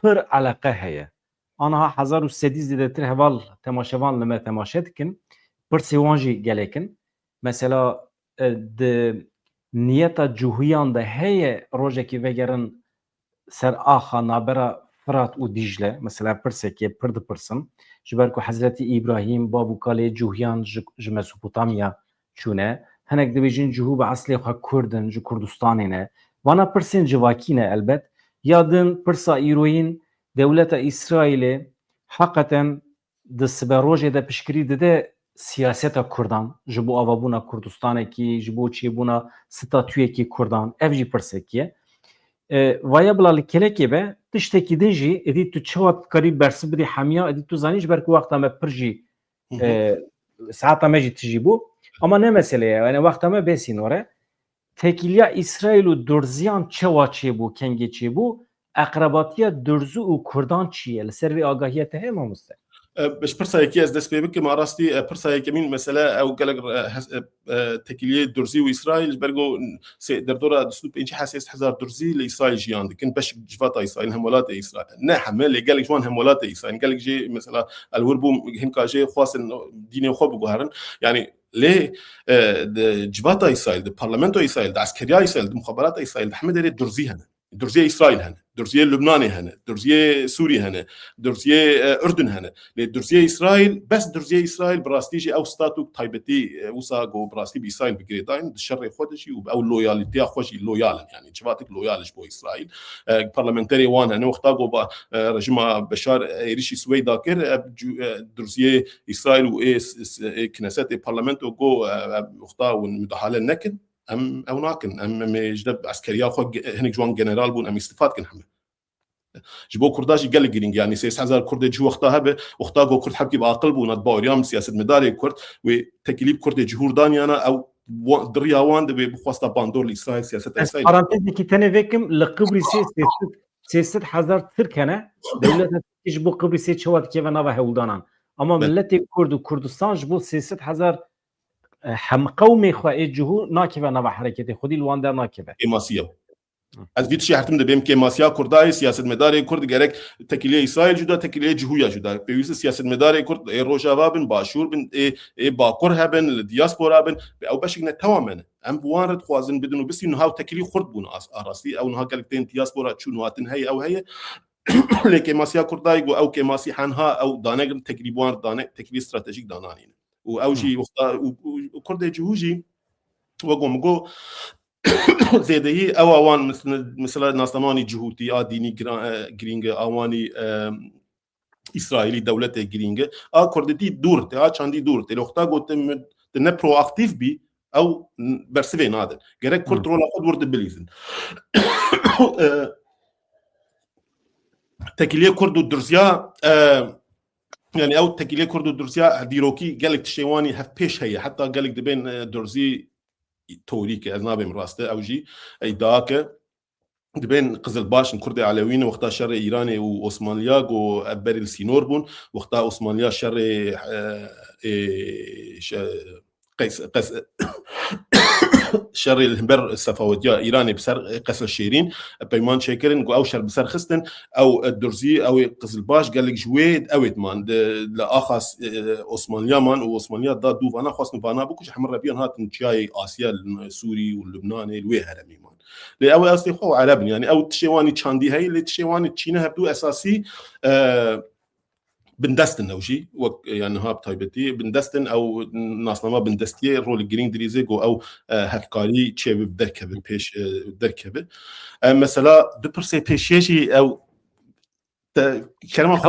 پر علاقه هیه آنها 1300 دیدتر هوال تماشوان لما تماشید کن پر سیوانجی گلکن مثلا د نیتا جهویان ده هیه روژه که وگرن سر آخا نابرا فرات و دیجله مثلا پرسه که پرد پرسم جبرکو حضرت ابراهیم بابو کاله جهویان جمسوپوتامیا چونه هنک دویجین جهو به اصلی خواه کردن جو کردستانینه وانا پرسین جواکینه البت یادن پرسا ایروین دولت اسرائیل حقیقتا دست روژه ده پشکری ده سیاست کردان جبو آوابونا کردستانه کی جبو چی بونا ستاتویه کی کردان اف جی پرسه کیه ویا بلالی کله که به تشتکی دنجی ادی تو چوات قریب برس بدی حمیا ادی تو زانیش برکو وقتا ما پرجی ساعتا مجی تجیبو اما نه مسئله یعنی وقتا ما بسینوره تکیلیا اسرائیل و درزیان چوا چی بو کنگی چی بو اقرباتیا درزو و کردان چیه لسروی آگاهیت هم همسته باش برسا يكي از دست بيبك ما راستي برسا يكي من مسألة أو قالك تكلية درزي وإسرائيل برجو در دورة دستوب إنشي حاسس حزار درزي لإسرائيل جيان لكن باش جفاتا إسرائيل همولات إسرائيل نعم اللي قالك جوان همولات إسرائيل قالك جي مثلا الوربو هنكا جي خاص ديني وخوب جوهرن يعني ليه جفاتا إسرائيل البرلمان إسرائيل عسكرية إسرائيل المخابرات إسرائيل محمد اللي درزي هنا درزية إسرائيل هنا درزية لبناني هنا درزية سوريا هنا درزية أردن هنا درزية إسرائيل بس درزية إسرائيل براستيجي أو ستاتو تايبتي وساقو براستي بإسرائيل بقريتين الشر خودشي أو لويالتي أخوشي لويالا يعني جواتك لويالش بو إسرائيل برلمانتري وان هنا وقتاقو با رجيم بشار إيريشي سويدا كر درزية إسرائيل و كنيسة البرلمانتو جو وقتاقو مدحالة نكن ام او ناكن ام جدب عسكريه خو هنك جوان جنرال بون ام استفاد كن حمل جبو كرداش قال جرينج يعني 6000 كرد جو وقتها به وقتها جو كرد حبكي بعقل بون باور يوم سياسه مداري كرد وتكليب كرد جهور دانيانا او دريا وان دبي بخواستا باندور لاسرائيل سياسه اسرائيل بارانتيز كي تنفيكم لقبرص 6000 تركنا دوله تجبو قبرص شوات كيف نابا هولدانان اما ملت كرد وكردستان جبو 6000 هم قومي خواه جهو ناكبه نبا حركت خودی لواندر ناكبه كيماسيا از ویت شي حتم دبیم كيماسيا كرداي سياسه مداري كرد جرك تكليه اسرائيل جدا تكليه جهويا جدا بيوس سياسه مداري كرد روجافا بن باشور بن باكور هبن الدياسبورا بن او بشكنا تماما ام بوارد خوازن بدون بس انه هاو تكليه خرد بون اراسي او نها قالتين دياسبورا شنو هاتن هي او هي لكيماسيا كرداي او كيماسي حنها او دانغ تكليبوان دانغ تكليه استراتيجيك دانانين او شيء وكرد جهوجي وقوم زيدهي او اوان مثل ناسلماني جهوتي ديني جرينج اواني اسرائيلي دولته جرينج كردتي دورته چاندي دورته لوختا قلت تن برو اكتيف بي او برسفي نادر غير كرد رولا خد ورد بليزن تكليه كرد الدرزيا يعني او تكليه كرد الدرزيا ديروكي قالك تشيواني هف بيش هي حتى قالك دبين درزي توريك از نابم راسته او جي اي داك دبين قزل باش كردي علويين وقتها شر ايراني وعثمانيا و ابر السينور بون وقتها عثمانيا شر قيس شر الهمبر الصفوية ايراني بسر قس الشيرين بيمان شاكرين او شر بسر خستن او الدرزي او قزل باش قال لك جويد اويت مان لاخص عثمانيا مان وعثمانيا دا دوف انا خاص نبانا بكش حمر بيان هات نشاي اسيا السوري واللبناني الوهرمي مان لي او اصلي خو عربني يعني او تشيواني تشاندي هي اللي تشيواني تشينا هبدو اساسي بندستن او شيء يعني هاب تايبتي بندستن او ناسنما بندستي رول جرين دريزيغو او هفكاري تشي بدركبه بيش دركبه مثلا دبرسي بيشيشي او كلمه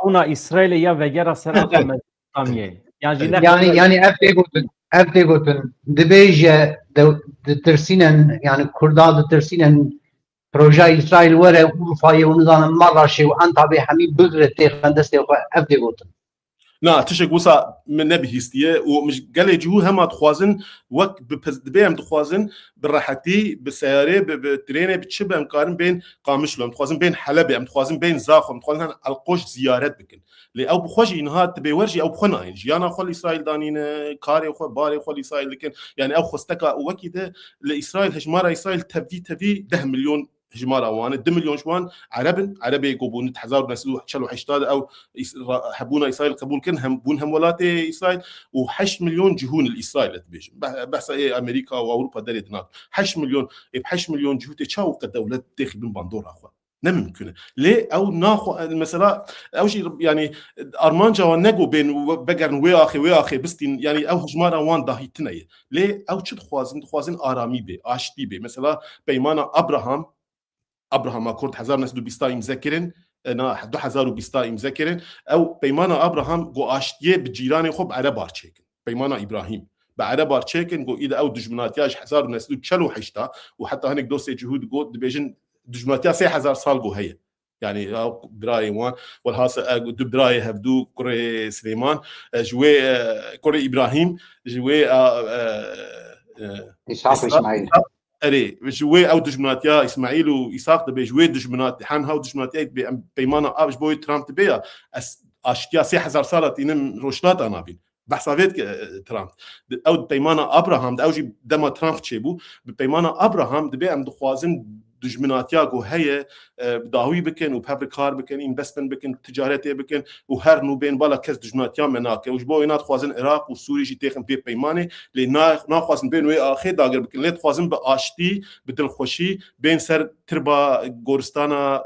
كونا اسرائيل يا وغيرها سرقه مداميه يعني افديغوتن دبيج درسينن يعني كرداد درسينن بروجاي إسرائيل ورا ورفاي ونظام مرة شيء وأنت أبي حميد بقدر تخندستي وأفدي قوتن. نا تشك وسا من نبي هستيه ومش قال يجوا هم تخوازن وقت بيم تخوازن بالراحتي بالسيارة بالترين بتشبه مقارن بين قامش لهم تخوازن بين حلب أم تخوازن بين زاخم تخوازن القوش زيارات بكن لي أو بخوجي إنها تبي ورجي أو بخنا يعني أنا خل إسرائيل دانين كاري وخو باري خل إسرائيل لكن يعني أو خستكا وكده لإسرائيل هجمارة إسرائيل تبي 10 مليون هجمارة وان 2 مليون شوان عربي يقوبون تحزار نسلو شلو حشتاد او حبونا اسرائيل قبول كن هم بونهم ولاتي اسرائيل و8 مليون جهون الاسرائيل تبيش بحث امريكا واوروبا دارت هناك 8 مليون ب8 مليون جهوت تشاو كدوله داخل من باندورا اخوان نممكن ليه او ناخو المساله او شيء يعني ارمانجا ونجو بين بقرن ويا اخي بستين يعني او هجمارا وان داهيتنيه ليه او تشد خوازن ارامي بي اشتي بي مثلا بيمانه ابراهام كرد 1920 مذكرن انا 2020 مذكرن او بيمانه ابراهام جو اشتيه بجيراني خب عرب ارچيكن بيمانه ابراهيم بعرب ارچيكن جو اذا او دجمناتياش 1940 حشتا وحتى هناك دوسي جهود جو دبيجن دجمناتيا 3000 سال جو هي يعني براي وان والهاس براي هبدو كوري سليمان جوي كوري ابراهيم جوي اسماعيل اري جوي او دجمناتيا اسماعيل وإسحاق دبي جوي دجمنات حن هاو دجمناتيا بيمانه ابش بوي ترامب بيا اشتيا 3000 سنه ينم روشلات انا بين بحسابات ترامب او بيمانه ابراهام اوجي دما ترامب تشيبو بيمانه ابراهام دبي ام دخوازن دجمناتيا جو هي داوي بكن وبابريكار بكن انفستمنت بكن تجارتي بكن وهر نو بين بالا كز دجمناتيا مناك وجبو ينات خوازن العراق وسوري جي تخن بي بيمانه لنا خوازن بين وي اخي داغر بكن ليت خوازن باشتي بدل خوشي بين سر تربا غورستانا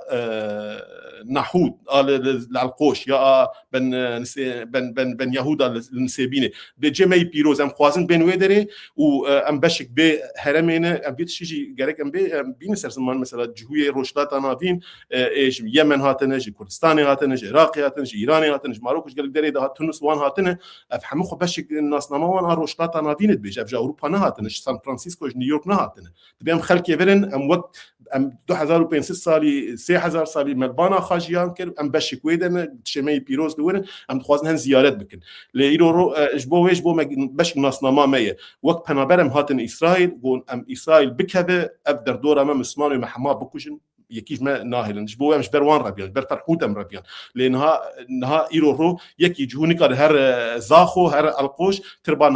نحود على القوش يا بن يهودا النسيبينه بجمعي بيروز ام خوازن بين ويدري وام بشك به هرمينه ام بيتشي غرك ام بينسر زمان مثلا جهويه روشلات انافين ايش يمن هاتنج كردستان هاتنج عراق هاتنج ايران هاتنج ماروكش قال دري ده تونس وان هاتنه افهموا خو بشك الناس نموان روشلات انافين بيج اف اوروبا نهاتنج سان فرانسيسكو نيويورك نهاتنه تبيم خلك يفرن ام وقت ام 2005 سالي 3000 سالي ملبانا خاجيان كر ام بشك ويدن شمي بيروز دورن ام خوازن زيارات بكن ليرو اجبو ويش بو باش ناس نماميه وقت بنابرم هاتن اسرائيل قول ام اسرائيل بكبه ابدر دور امام اسمان ومحما بكوشن يكيج ما ناهلن جبوا مش بروان ربيان بر فرحوتم ربيان لانها ايرو يكي جهوني كار هر زاخو هر القوش تربا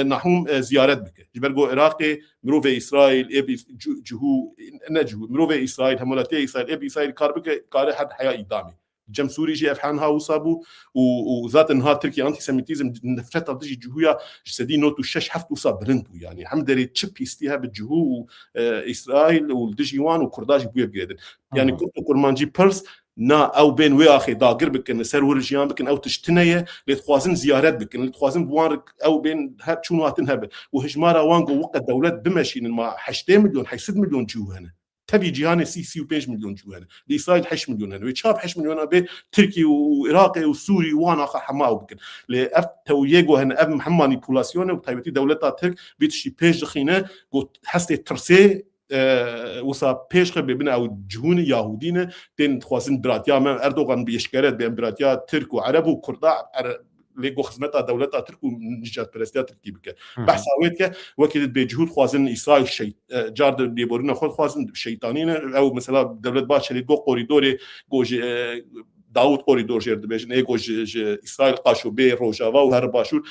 نحوم زيارات بك جبرجو عراقي مروفي اسرائيل ابي جهو نجهو مروفي اسرائيل همولاتي اسرائيل ابي اسرائيل كاربك كار حد حياه قدامي جم سوري جي افحانها وصابو وذات انها تركيا انتي سيميتيزم نفتت تجي جهويا جسدي نوتو شش حفت وصاب برنتو يعني حمدري تشب يستيها بالجهو اسرائيل والدجيوان وكرداج بويا بجدن يعني كنت كرمانجي بيرس نا او بين وياخي داقر بكن سر ورجيان بكن او تشتنيه لتخوازن زيارات بكن لتخوازن بوان او بين شنو هاتنها وهجمارا وانغو وقت دولات بمشين ما 2 مليون 6 مليون جو هنا تبي جيهاني سي و5 مليون جو هنا لإسرائيل 8 مليون هنا ويتشاب 8 مليون به تركي وعراقي وسوري وانا حماو بكن لأف تويجو هنا أف محمد مانيبولاسيون وطيبتي دولتها ترك بيتشي بيج دخينه قلت حستي ترسي وصا بيش خب بين او جهون يهودين تين تخوازن براتيا ما اردوغان بيشكرت بين براتيا ترك وعرب وكردا ليغو خدمتها دولتها ترك ونجات برستيا تركي بك بحث اويتك وكيل بجهود خوازن اسرائيل شيء جارد بيبورنا خود خوازن شيطانين او مثلا دولت باش اللي جو قوريدوري جو داود قوريدور جرد بيجن ايغو اسرائيل قاشو بي روجاوا وهر باشور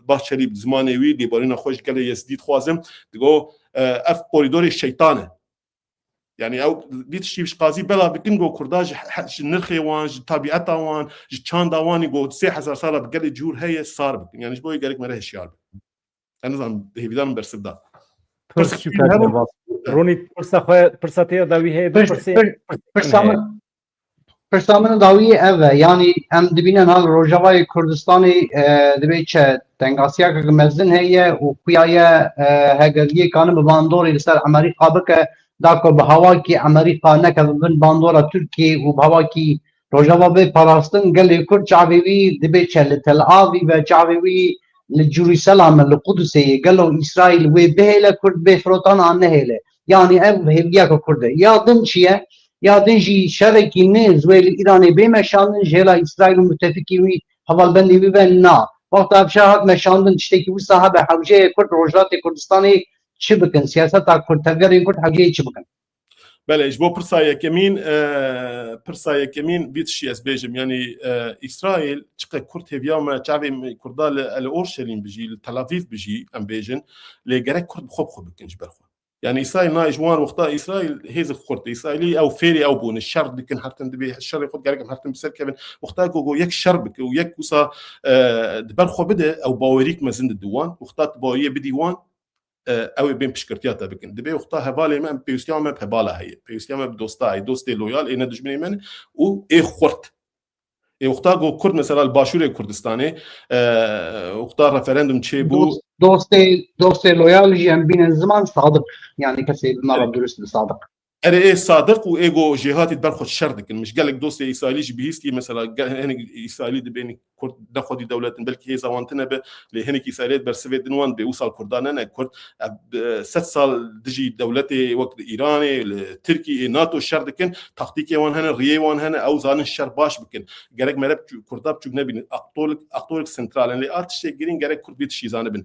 باش اللي زماني وي بيبورنا خوش قال يزيد خوازم تقول اف قوريدور الشيطانه يعني او بيتشيش قاضي بلا بكنغو كرداج نرخي وان طبيعتها وان تشاندا وان يقول 6000 سنه بقال جور هي صار يعني شبوي قالك ما رهش يعني انا زعما هيفيدان برسدا روني برساتي داوي هي برسامن داوی اوه یعنی ام دبینن حال روجاوای کردستانی دبی چه تنگاسیا که مزن هیه و قیای هگریه کانه به باندوری لسر امریکا بکه داکو به هوا کی امریکا نکه بن باندورا ترکی و به هوا کی روجاوا به پاراستن گلی کرد چاویوی دبی چه لتل آوی و چاویوی لجوریسلام لقدسه گلو اسرائیل و بهله کرد به فروتان آنه هله یعنی ام هیویا که کرده یادن چیه یادنجی شرکی نیز ویل ایرانی بیمشاندن جهلا اسرائیل و متفقی وی حوالبندی وی بن نا وقت افشاهات مشاندن تشتکی و صاحب حوجه کرد روجات کردستانی چی بکن سیاست کرد تغییر کرد حوجه چی بکن بله اجبو برسايا كمين بيتشي اس بيجم يعني اسرائيل تشقى كرت هيوما تشافي كردا الاورشليم بيجي تل ابيب بيجي ام بيجن لي غرك كرد خب بكنج برخو يعني اسرائيل ناي جوان وقتا اسرائيل هيز خرط اسرائيلي او فيري او بون الشر دكن حرتن دبي الشر ياخذ غرك حرتن بسر كيفن وقتا جو يك شربك ويك وصا برخو بدا او باوريك مازند الدوان وقتا باويه بديوان او بين بشكرتياتا بكن دبي وقتها هبالي ما بيوستيام بهبالا هي بيوستيام بدوستاي دوستي لويال اين دجمني من و اي خرط اي وقتها جو كرد مثلا الباشوري كردستاني وقتها ريفرندوم تشيبو دوستي لويال جي ام بين الزمان صادق يعني كسي ما بدرس صادق ايه صادق وايجو جهات برخد شردك مش قال لك دوسي اسرائيلي بيستي مثلا هني اسرائيلي دبيني كرد دخل دولات بلكي هي زوانتنا اللي هني اسرائيل برسفيد دنوان بيوصل كردان انا كرد 6 سال دجي دولتي وقت ايراني تركي ناتو شردكن تخطيكي وان هنا ريي وان هنا او زان الشر باش بكن قالك مرب كرداب جبنا اقطولك سنترال اللي ارتشي جرين قالك كرد بيتشي زانبن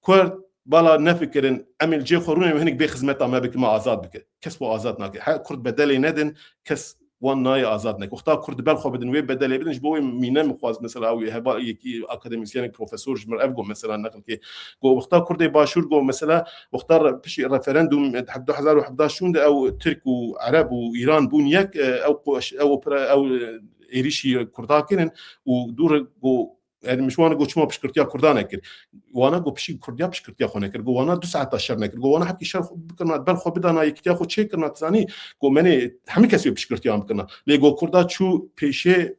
كرد بالا نفكرن امل جي خوروني وهنك بخدمتها ما بك ما ازاد بك كسبوا ازاد ناك كرد بدلي ندن كس وان ناي ازاد ناك وقتا كرد بالخو بدن وي بدلي بدن جبوي مينا مخواز مثلا او هبا يكي اكاديميسيان بروفيسور جمر افغو مثلا نقل كي جو وقتا كرد باشور جو مثلا وقتا بشي ريفرندوم 2011 او ترك وعرب وايران بونيك او ايريشي كرداكن ودور جو يعني مش وانا قلت شو بشكرتيا كردانا كر وانا قلت بشي كرديا بشكرتيا خونا كر وانا 19 نكر وانا حكي شر بكنا بالخو بدنا يكتيا خو شيء كنا ثاني قو مني حمي كسي بشكرتيا بكنا لي قو كردا شو بيشي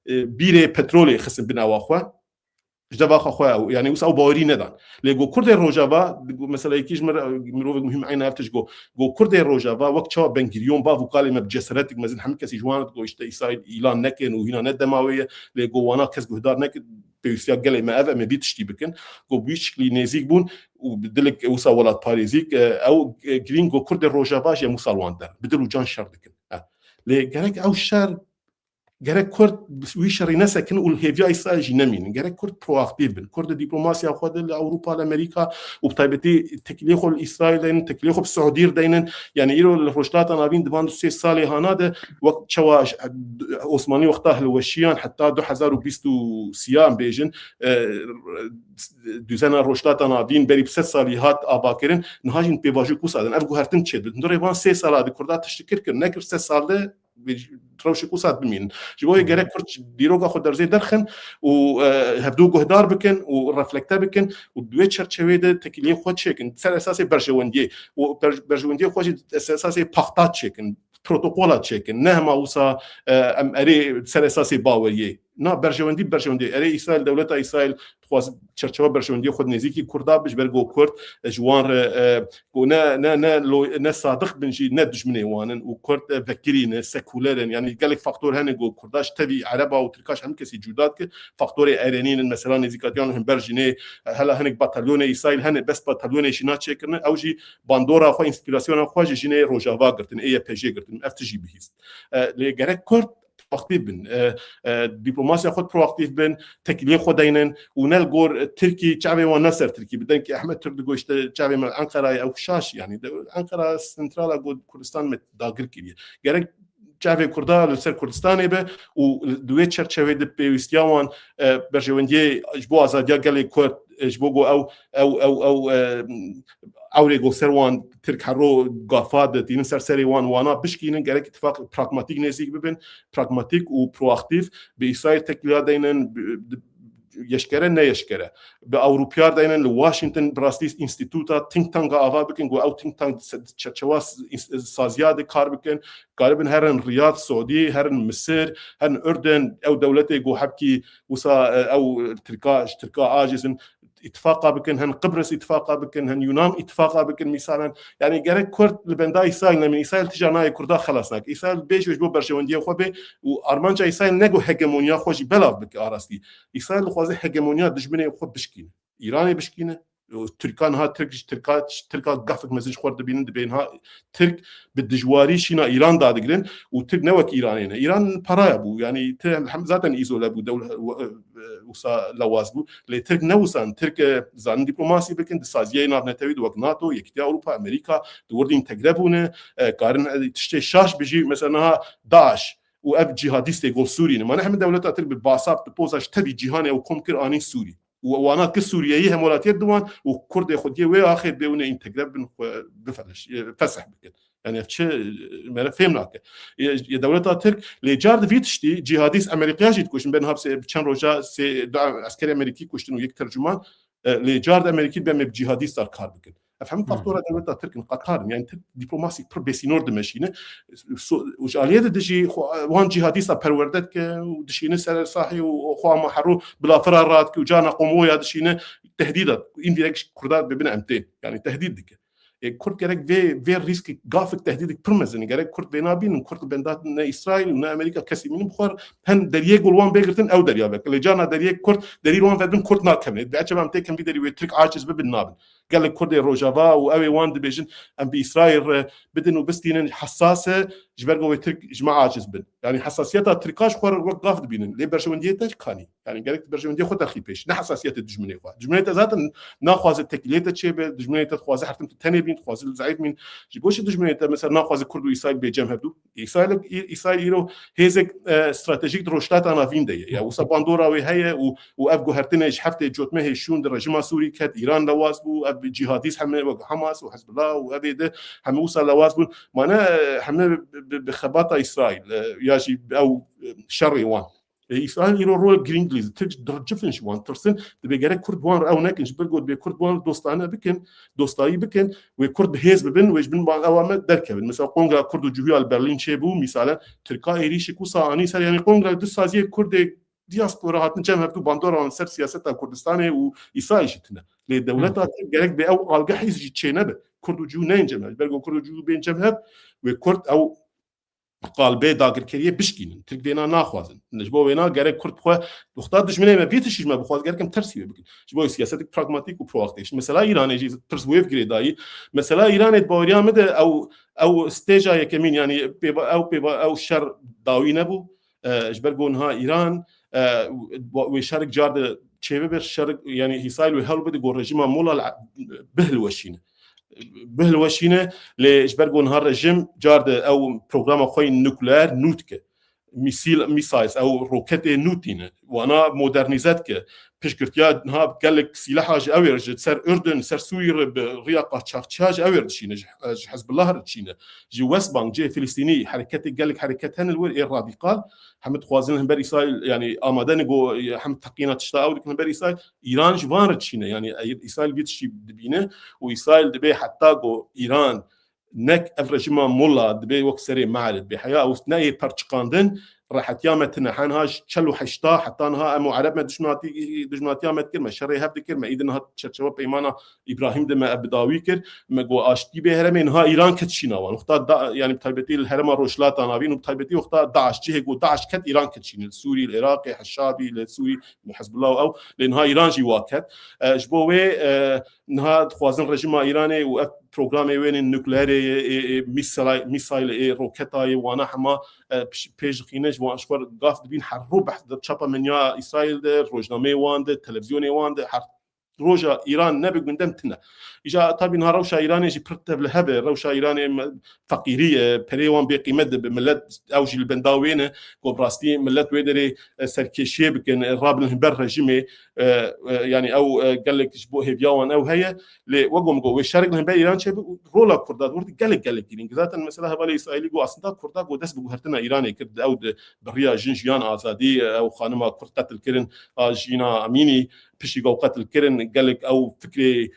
بيري بترولي خصم بنا واخوا جدبا خو يعني وسو باوري ندان لي قو كرد روجابا مثلا يكيج مروف مهم عين افتش قو كرد روجابا وقت شو بنغريون با فوكالي بجسرتك مازن حمي كسي جوان قو اشتي سايد ايلان نكن وهنا ندماويه لي قو وانا كس هدار نك بيوسيا قال ما اذا ما بيتشتي بكن قو بيشكلي نيزيك بون وبدلك وسا ولا باريزيك او جرين قو كرد روجابا جي موسى لواندر بدلو جان شردكن لي قالك او الشر gerek Kurd wî şerî nesekin û hêviya İsraîl jî nemînin. Gerek Kurd proaktif bin. Kurd diplomasiya xwe de li Ewropa li Amerîka û bi taybetî tekiliyê xwe li İsraîl deynin, tekiliyê xwe bi Siûdî deynin. Yani îro li rojhilata navîn divan 3 salê hana de wek çawa Osmanî wexta hilweşiyan heta 2023 bêjin düzena rojhilata navîn berî 3 salî hat avakirin niha jî pêvajî qûsa din. Ev guhertin çêdin. Durê van 3 sala di Kurda tiştikir kir nekir 3 sal de تروشي قصات بمين جبوي جرك كرت ديروغا خو درزي درخن وهبدو جهدار بكن ورفلكتا بكن ودويتشر تشويده تكلين خو تشيكن سر اساسي برجوندي وبرجوندي خو اساسي باختات تشيكن بروتوكولات تشيكن نهما وصا ام اري سر اساسي باوريه نا برجوندي اري اسرائيل دولة اسرائيل خواز چرچوا برجوندي خود نزيكي كردا بج برگو كرد جوان نا صادق بنجي نا دجمني وانن وكرد فكرين سكولارن يعني قال لك فاكتور هنگو كرداش تبي عربا وتركاش هم كسي جودات فاكتور ايرانيين مثلا نزيكاتيان هم برجيني هلا هنك باتاليون اسرائيل هن بس باتاليون شينا تشيكن اوجي باندورا خو انسبيراسيون خو جيني روجافا قرتن اي بي جي قرتن اف تي جي بيست لي غرك كرد proaktif bin. Diplomasiya xod proaktif bin, tekliye xodaynen û nelgor Tirkiye çavê wan neser Tirkiye bidin ki Ahmed Türk digoşte çavê me Ankara'ya ew şaş yani Ankara sentrala god Kurdistan me dagir kiriye. Gerek çavê Kurda li ser Kurdistanê be û duê çerçevê de pêwistiya wan berjewendiyê ji bo azadiya gelê Kurd ji bo ew اوري جو سروان ترك حرو قافاد دين سرسري وانا بشكينن gerek اتفاق pragmatik نزيك ببن pragmatik و proaktif بإسرائيل تكليا دينن يشكره نه يشكره بأوروبيار دينن لواشنطن براستيس انستيتوتا تينك تانغ آوا بكن جو أو تينك تانغ تشواس سازياد كار بكن غالبا هرن رياض سعودي هرن مصر هرن أردن أو دولتي جو حبكي وسا أو تركا عاجزن اتفاقا بكن هن قبرص اتفاقا بكن هن يونان اتفاقا بكن مثلا يعني جرك كرد لبندا إسرائيل من إسرائيل تجانا كردا خلاصناك إسرائيل بيش وجبو برشوندية خوبه وأرمانجا إسرائيل نجو هجمونيا خوشي بلاف بك أراستي إسرائيل خوازه هجمونيا دشمنه خوب بشكين إيراني بشكينه تركان ها تركا قفك مزج خورد بينها ترك بالدجواري شينا إيران دادقرن وترك نوك إيرانينا إيران برايا بو يعني ذاتا إيزولا بو دولة وسا لوازبو لترك نوسان ترك زان دبلوماسي بكن دسازيه ناف نتويد وقت ناتو يكتيا أوروبا أمريكا دوردين تقربونه قارن تشتي شاش بيجي مثلا داعش وأب جهاديستي قول سوري ما نحن دولة ترك بباساب بوزاش تبي جهاني أو كومكر آني سوري وانا كسوريايه همولاتيه دوان وكرد خديه وي اخر بيونه انتجراب بفلش فسح بكن يعني فتش ما فهمناك يا دولة ترك لجارد فيتشتي جهاديس امريكا جيت كوشن بين هابس بچن روجا سي عسكري امريكي كوشتن ويك ترجمان لجارد امريكي بهم جهاديس دار كار بكن افهم فاكتور دولة ترك قطر يعني دبلوماسي بروبيسينور دمشينه وجاليه دجي وان جهاديس بروردت ودشينه سر صاحي وخوا ما حرو بلا فرارات وجانا قومويا دشينه تهديدات انديركت كردات ببن امتين يعني تهديد دك كرد جرك في ريسك قافك تهديدك برمزن جرك كرد بينابين كرد بندات اسرائيل ونا امريكا كسي من بخار هن دريه قولوان بيغرتن او دريا بك اللي جانا دريه كرد دري وان فدن كرد نا كمل بعجب ام تكن بدري وترك عاجز ببنابن قال لك كرد روجافا واوي وان ديفيجن ام باسرائيل بدن وبستين حساسه جبرجو وترك جماعه عاجز بن يعني حساسيتها تركاش خور وقاف بينن لي برشونديتاش كاني يعني قال لك برشونديه خد اخي بيش نا حساسيت الدجمني خوا دجمنيته ذات ناخذ التكليته تشيبه دجمنيته تخواز حرتم تاني بين تخواز الزعيف من جيبوش دجمنيته مثلا ناخذ كرد واسرائيل بجم هبدو اسرائيل يرو هيزك استراتيجيك روشتات انا فين دي يعني وسباندورا وهي وابغو هرتنج حفته جوتمه شون الرجيم السوري كات ايران لوازبو اب جهاديس حماس وحزب الله وابيده هم وصل لوازبو معنا هم بخباطه اسرائيل ياجي او شري وان إسرائيل يرو رول جرينجليز درجفن شوان ترسن دبي جرك كرد وان أو ناكن جبرجود بكرد وان دوستانه بكن دوستاي بكن وكرد بهيز ببن ويجبن بان أوامر دركبن مثلا قونغرا كرد وجوهي البرلين شيبو مثلا تركا إيريش كوسا أني سر يعني قونغرا دوسازيه كرد دياسبورا هاتن جمع هبتو باندورا عن سر سياسة كردستان وإسرائيل جتنا لدولتها جرك بأو ألقى حيز جتشينه كرد وجو نين جمع برجو كرد وجو بين جمع وكرد أو قالبه داگر کریه بشکینن ترک دینا ناخوازن نجبو وینا گره کرد خو دختار دشمنه ما بیتش ما بخواز گرکم ترسیه بکن جبو سیاست پراگماتیک و پرواکتیش مثلا ایران جی ترس ويف گریدایی مثلا ایران باوریا مده او استیجا یکمین یعنی او شر داوی نبو اجبرگو نها ایران و شرق جارد چه بر شرق يعني هيسايل وهل بده جو رژیم مولا بهلوشینه لاجبرگو نها رژیم جارد او برنامج خوی نوکلیر نوتکه میسایز او روکت نوتینه وانا مودرنیزات که پیشگرتیا نها قالك سلاحاج اويرج سر اردن سر سوير برياقه تشارتشاج اويرج شينه حزب الله رتشينه جي ويست بانك جي فلسطيني حركات قالك حركتهن الراديقال حمد خوازن بر اسرائيل يعني امادن جو حمد تقينا تشتاو لكن بر اسرائيل ايران جوان رتشينه يعني اسرائيل بيتشي دبينه واسرائيل دبي حتى جو ايران نك افرجما مولا دبي وكسري معرض بحياه وثنائي برتشقاندن راحت يامتنا حنهاج تشلو حشتا حتى انها امو عرب ما دجناتي امت كلمه شري هبد كلمه اذا انها تشرشوا بيمانه ابراهيم دما ابداوي كر ما جو اشتي به هرم انها ايران كتشينا وقتا يعني بتايبتي الهرم روشلات انابين وبتايبتي وقتا داعش جه جو داعش كت ايران كتشين السوري العراقي الشعبي السوري حزب الله او لانها ايران جي واكت جبوي انها خوازن رژیم ایرانی و برنامج وين النوكلير ميسايل روكيتاي وانا حما بيج خينج واشكر قاف بين حروب تشابا من يا اسرائيل روجنامه واند تلفزيوني واند روجا ايران نبي قدمتنا اجا طبعا نهار روشا ايراني جي برتب لهبه روشا ايراني فقيريه بريوان بقيمه ملت اوجي البنداوين كوبراستي ملت ويدري سركيشي بكن راب الهبر رجيمي يعني او قال لك شبو هيفياوان او هي وقوم جو الشرق الهبر ايران شبه رولا كرداد ورد قال لك ذات المساله هبالي اسرائيلي جو اصلا كرداد جو دس بغرتنا ايراني كد او بريا جنجيان ازادي او خانما كرتات الكرن جينا اميني بشي جو قتل كرن قال لك او فكري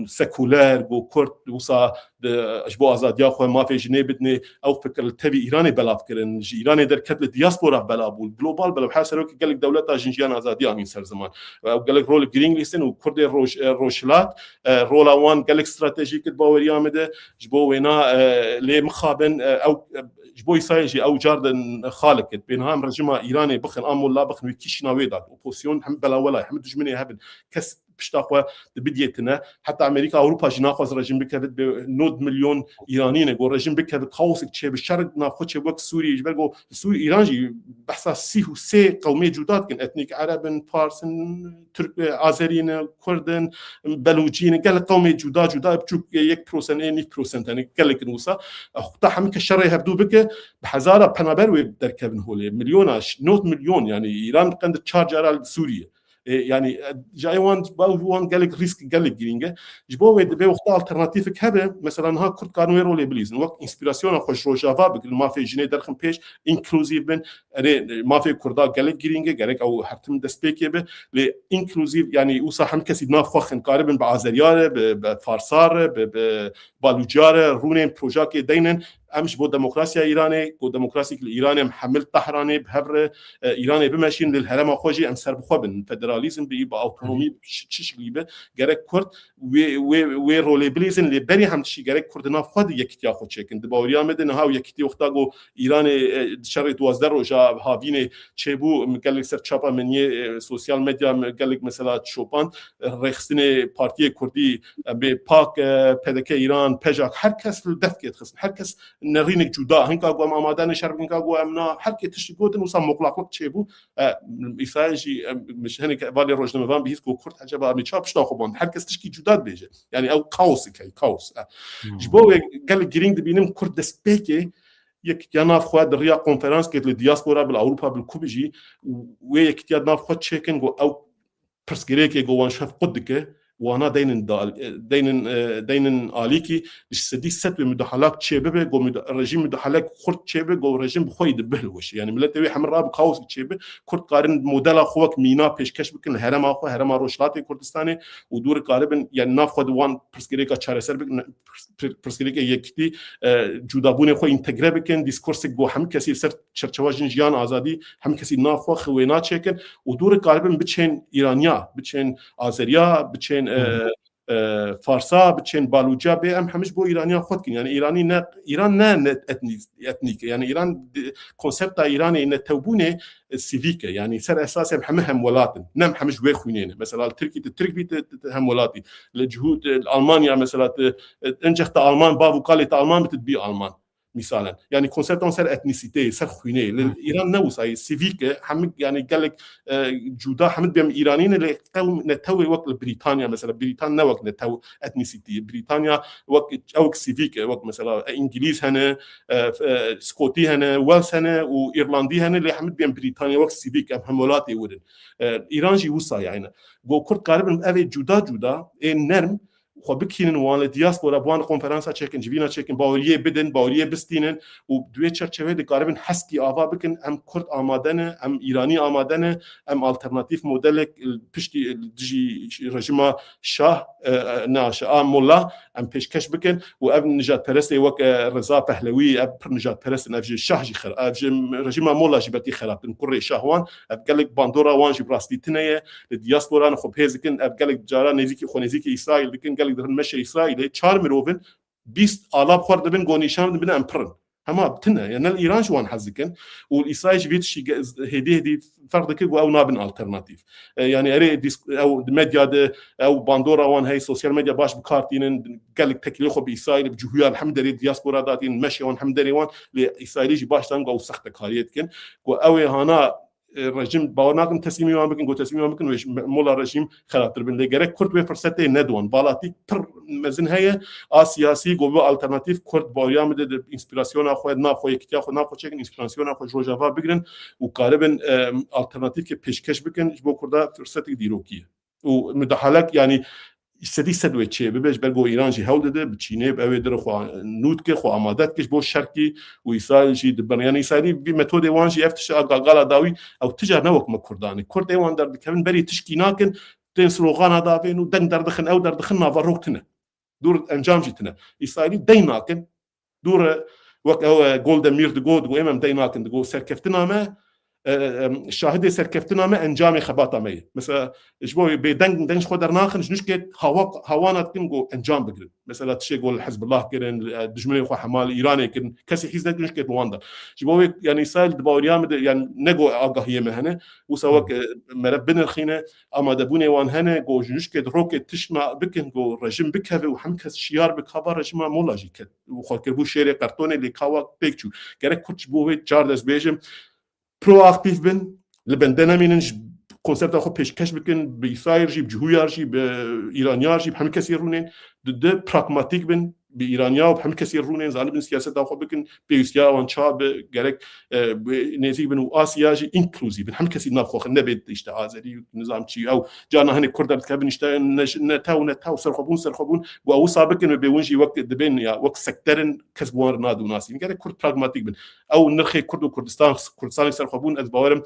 سكولار جو كرت وصا اشبو ازاديا خو ما في جنيبتني او فكر التبي ايراني بلا فكرن ايراني در كتل دياسبورا بلا بول جلوبال بلا بحاسروك قال لك دولتها جنجيان ازاديا من سر زمان قال لك رول جرينغليسن وكرد روشلات رولا وان قال لك استراتيجيك باوريا مده جبو وينا لي مخابن او جبوي سايجي او جاردن خالق بينها رجما ايراني بخن امول لا بخن كيشنا ويدا اوبوزيون حمد بلا ولا حمد جمني هبن كس بشتاقوا بديتنا حتى امريكا اوروبا جناخذ رجيم بكبت بنود مليون ايرانيين جو رجيم بكبت قوسك شي بالشرق ناخذ شي وقت سوري يجبروا سوري ايرانجي بحث سي وسي قوميه جداد كن اثنيك عرب فارسن ترك ازريين كردن بلوجين قال قوميه جداد بتشوك 1% 2% يعني قال لك نوسا اخطا حمك الشر يهبدو بك بحزاره بنابروي دركبن هول مليوناش نوت مليون يعني ايران قند تشارجر سوريا يعني جاي وان قال لك ريسك قال لك جرينجا جبوه دبي وقت الترناتيف كهبه مثلا ها كرت كانوا يرو ليبليز وقت انسبيراسيون خوش روجافا بقول ما في جنيه درخم بيش انكلوزيف بن ما في كردا قال لك جرينجا قال لك او حتم دسبيكي به لانكلوزيف يعني وصح كسي ناف خن قاربن بعزرياره بفارسار بالوجاره رونين بروجاكي دينن امش بو ديمقراطيا ايراني بو ديمقراطيك الايراني محمل طهراني بهبر ايراني بماشين للهرم خوجي ام سر بخوبن فدراليزم بي اوتونومي تششليبه غير كرد وي روليبليزن اللي بري هم شي غير كردنا خود يكتيا خو چكن دباوريا مدن ها يكتي وقتاغو ايراني شر 12 روجا هاوینه چبو قال لك سر چابا مني سوشيال ميديا قال لك مثلا شوبان رخصني بارتي كردي به پاک پدک ایران پجاک هر کس دفت که خصن هر کس نرینک جدا هنگا گو آمادن شرق هنگا گو امنا هر کی تشگودن وسام مقلق چبو اسرائیل مش هنك بالي روجنا ما بيس كو كرت حاجه بقى متشاب شتا خبان هر کس تشكي جداد بيجي يعني او كاوس كي كاوس جبو قال جرينج بينم كرت دسبيكي يك يناف خواد ريا كونفرنس كيت الدياسبورا بالاوروبا بالكوبجي ويك تيادناف خد تشيكن جو او برسكريكي جو وان شاف قدك وانا دينن آلیکی السدي ست بمدحلات شبه جو رژیم مدحلات خرد شبه جو رژیم بخويد بهلوش يعني ملت وي حمر راب قاوس شبه كرد قارن موديل خوك مينا پیشکش بکن الهرم اخو هرم روشلات كردستاني ودور قاربن يعني ناخذ وان برسكريكا چارسر بکن برسكريكا يكتي جودابون خو انتگره بکن دیسکورس جو هم کسی سر چرچواجن جیان آزادی هم کسی ناخو خوینا چکن ودور قاربن بچن ایرانیا بچن آذریا بچن فارسا بچن بالوجا به ام همش بو ایرانیا خود کن يعني ایرانی نه ایران نه اتنیک يعني ایران کنسپت ایرانی نه توبونه سيفيك يعني سر اساس هم ولاتن نم همش وي خوينين مثلا الترك بيت هم ولاتي الجهود المانيا مثلا انجحت المان بافو قالت المان بتدبي المان مثلا يعني كونسيبت سر اتنيسيتي سر خوينه ايران نوس هاي سيفيك حمد يعني قال لك جودا حمد بهم ايرانيين اللي نتوي وقت بريطانيا مثلا بريطانيا وقت نتو اتنيسيتي بريطانيا وقت او سيفيك وقت مثلا انجليز هنا سكوتي هنا ويلس هنا وايرلندي هنا اللي حمد بهم بريطانيا وقت سيفيك همولاتي ودن ايران جي وصا يعني جو كرد قارب افي جودا نرم خو بكين وان دياسبورا بوان كونفرنسا تشيكن جينا تشيكن باوريه بدن باوريه بستينن ودوي تشرچوي دي قاربن حسكي اوا بكن ام كرد آمادنه ام ايراني آمادنه ام الترناتيف موديل بشتي دجي رژیم شاه ناشا مولا ام پیشکش بکن و اب نجات پرستی وک رضا پهلوی اب نجات پرست افج شاه جی خر افج رژیم مولا جبتی خراب كوري شاهوان اب قالك باندورا وان جي براستي تنيه الدياسبورا خو بهزكن اب قالك جارا نزيكي خو نزيكي اسرائيل لكن قالك درن مشي اسرائيل 4 مروفن 20 آلاف خورد بن گونیشان بن امبرن هما بتنا يعني الايران شوان حزكن والاسرائيل بيت شي هدي فرض كيغو او نابن الترناتيف يعني اري او ميديا او باندورا وان هي سوشيال ميديا باش بكارتين قال لك تكليخو باسرائيل بجهويا الحمد لله دياسبورا داتين ماشي وان الحمد لله وان لاسرائيلي باش تنقو سخت كاريتكن او هنا الرجيم باوناكم تسليمي وان بكن تسليمي وان بكن مولا رجيم خاطر بن ليغرك كرد وي فرصتي ندوان بالاتي بر مزن هي سياسي جو الترناتيف كرد باوريام د انسبيراسيون اخو نا خو يكتيا خو نا خو تشيك انسبيراسيون اخو جوجافا بگرن وقاربن الترناتيف كي پیشکش بكن جو كردا فرصتي ديروكيه ومدحلك يعني استدی سدوی چه ببیش برگو ایران جی هول ده بچینه به اوی در خو نوت که خو آمادت کش بو شرکی و اسرائیل جی دبن یعنی اسرائیلی بی متد وان جی افتش قاقالا داوی او تجار نوک مکردانی کرد وان در کمن بری تشکیناکن تن سلوغان دافین و دن در دخن او در دخن نافروتنه دور انجام جیتنه اسرائیلی دیناکن دور وقت او جولد مير دغود و امام دیناکن دغو سرکفتنا ما شاهد سرکفتنا ما انجام خباطه می مثلا جبو بدن دنش خود درناخن نشكت هوانات كنغو انجام بگرن مثلا تشي قول حزب الله كرن دجمني خو حمال ايراني كن كسي حيز نشكت واندا جبو يعني سال دباوريام يعني نغو اغاهيه مهنه وسواك مربن الخينه اما دبوني وان هنا جو نشكت روكت تشما بكن جو رجيم بكه وحمكس شيار بكبر رجيم مولاجي كت وخو كبو شيري قرطوني اللي كاوا بيكچو گرك كوتش بو جاردس بيجم proaktif bin لبندنا مينج كونسيبت اخو پیشکش بکن به اسرائیل جی بجهویار جی به ایرانیار جی همه کسی رونن ده پراگماتیک بن به ایرانیا و همه کسی رونن زالب سیاست اخو بکن به اسیا وان چاب گرک نزیک بن و آسیا جی اینکلوزیو همه کسی نافخ نبید اشته آزادی نظام چی او جانا هنی کردن کبن اشته نتاو سرخبون و او سابقن به ونجی وقت دبن یا وقت سکترن کسبوان نادو ناسی گرک کرد پراگماتیک بن او نرخی کرد و کردستان سرخبون از باورم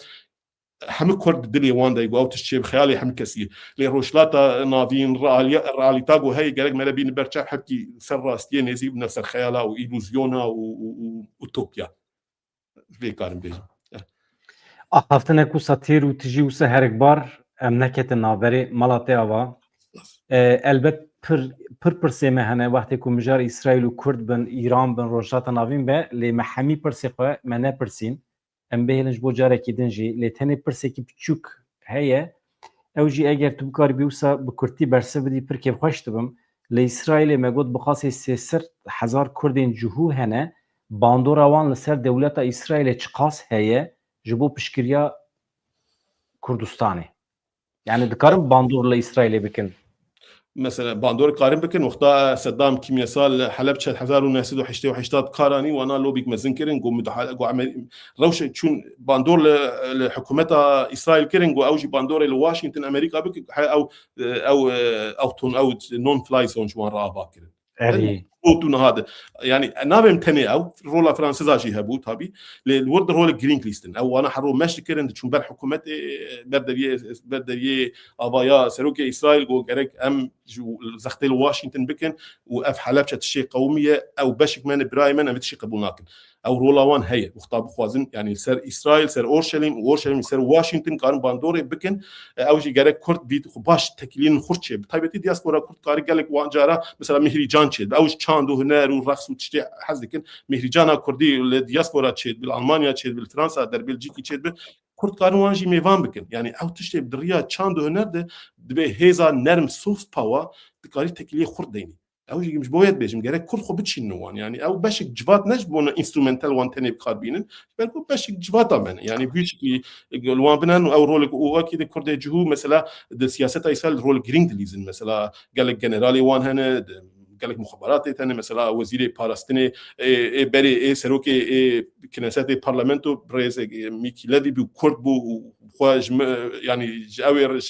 هم كرد دلي واندا يقو تشي بخيالي هم كسي لي روشلاتا نافين رالي تاغو هي قالك ما بين برشا حكي سر راستين يزيد نفس الخياله وايلوزيونا وتوبيا في كارم بيجي هفتنه کو ساتیر و تجی و سهر کبار ام نکت نابری ملاتی آوا البته پر سیمه هنه وقتی که مجار اسرائیل و کرد بن ایران بن روشات ناوین به لی محمی پرسی خواه منه پرسین ام بهلنج بو جاره کی دنجی لتنی پرسی کی بچوک هيا او جي اگر تو بکار بیوسا بکرتی برسه بدی پر که خوش تبم لی اسرائیل مگود بخاصی 300,000 کردین جهو هنه باندورا وان لسر دولت اسرائیل چقاس هيا جبو پشکریا کردستانی يعني دكارم باندور لإسرائيل بكن مثلا باندور قارن بكن وقتا صدام كيمياسال حلب 1981 قاراني وانا لو بيك مزن كرين قوم عمل روش تشون باندور لحكومه اسرائيل كرين اوجي باندور لواشنطن امريكا بك او نون فلاي زون جوان رابا كرين اوتون هذا يعني نابم تني او رولا فرنسا جي هبوت هابي الورد رول جرين ليستن او انا حرو ماشي كرن تشون بر حكومه بدريه ابايا سروكي اسرائيل جو جرك ام زختل واشنطن بكن واف حلبشه الشيء قوميه او بشك من برايمن ام تشي قبولناكن او رولا وان هي وخطاب خوازن يعني سر اسرائيل سر اورشليم سر واشنطن كان باندور بكن او جي جرك كرد بيت باش تكلين خرچه بتايبتي دياسبورا كرد قاري قالك وانجارا مثلا مهرجان چه او چاندو هنر ورقص وتشتي حزكن مهرجان كردي للدياسبورا چه بالالمانيا چه بالفرنسا در بلجيكي چه كرد قانون جي ميفان بكن يعني او تشتي بدريا چاندو هنر ده دبي هيزا نرم سوفت باور بقاري تكليه خرديني او مش بويد بيجم جرك كل خو بتشي نوان يعني او باشك جوات نجبون انسترومنتال وان تاني بخاربين بلكو باشك جواتا من يعني بيشكي الوان بنان او رول واكيد كرد جهو مثلا السياسه ايسال رول جرينج ليزن مثلا قال لك جنرالي وان هنا قال لك مخابرات ثاني مثلا وزير فلسطيني بري سروكي كنيسات البرلمانتو بريز ميكي لافي بكرد بو خواج يعني جاوي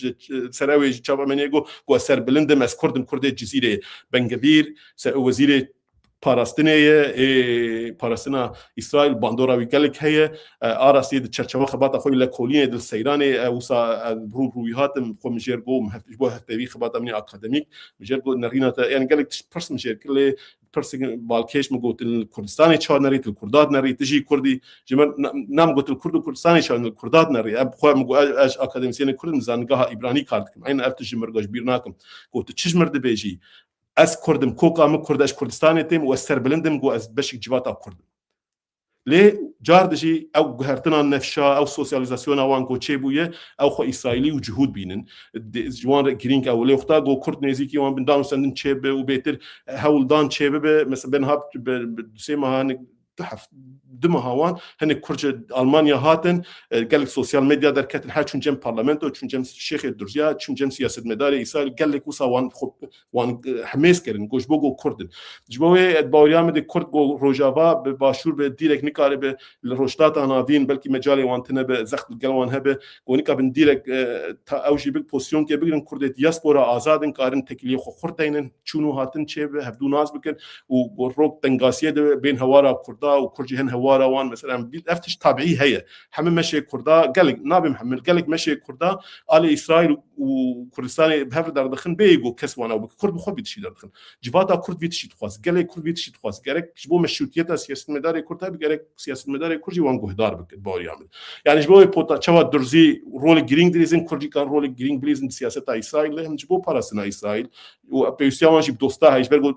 سراوي جابا منيغو كو سر بلند مس كردم كرد الجزيره بنغفير وزير فلسطينيه فلسطين اسرائيل باندورا ويقالك هي ارسيد تشرشوا خباط اخوي لكوليه دل سيراني وسا رويهات خو مجرغو مهفجبو هفتوي خباط من اكاديميك مجرغو نرينا يعني قالك برس مجر كل برس بالكيش مقوت الكردستاني تشار نريت الكردات نريت تجي كردي جمر نام قلت الكرد الكردستاني شان الكردات نري اب خو مقو اج اكاديميسين كرد مزانقها ابراني كارتكم عين افتش مرغاش بيرناكم قلت تشش مرد بيجي از كردم كوكا م كرداش كردستاني تيم واستر بلندم جو از بشك جواتا كردم ليه جاردجي او جهرتنا النفشا او سوسياليزاسيون وان كو تشيبويه او خو اسرائيلي وجهود بينن جوان جرينك او ليه اختار جو كرد نيزيكي وان بندان سندن تشيب وبيتر هول دان تشيب مثلا بنهاب بسيما تحف دمها هوان هن كرج ألمانيا هاتن قال لك سوسيال ميديا در كتل حاجة شون جم برلمانتو شون جم الشيخ الدرزيا شون جم سياسة مداري إسرائيل قال لك وصا وان حماس كرن جوش بوجو كردن جبوه باوريام دي كرد جو روجافا بباشور بديرك نكاره بالروشتات أنادين بلكي مجالي وانتنا بزخت الجلوان هبه ونكا بنديرك أوجي بيك بوسيون كي بيجن كرد دياسبورا آزادن كارن تكليه خردينن شونو هاتن شيء هبدو ناس بكن وروك تنقاسية بين هوارا كردا وكرجي هن هوارا وان مثلا افتش تابعي هي حمل مشي كردا قالك نابي محمل قالك مشي كردا آل إسرائيل وكردستان بهفر در دخن بيجو كسوانا وكرد بخو بيتشي در دخن جواتا كرد بيتشي تخواس قالك كرد بيتشي تخواس قالك جبو مشروطية سياسة مداري كردا بقالك سياسة مداري كرجي وان جهدار بك باور يعمل يعني جبو بوتا تشوا درزي رول جرين دريزن كرجي كان رول جرين بليزن سياسة إسرائيل هم جبو بارسنا إسرائيل وبيسيوان جب دوستا هاي جبل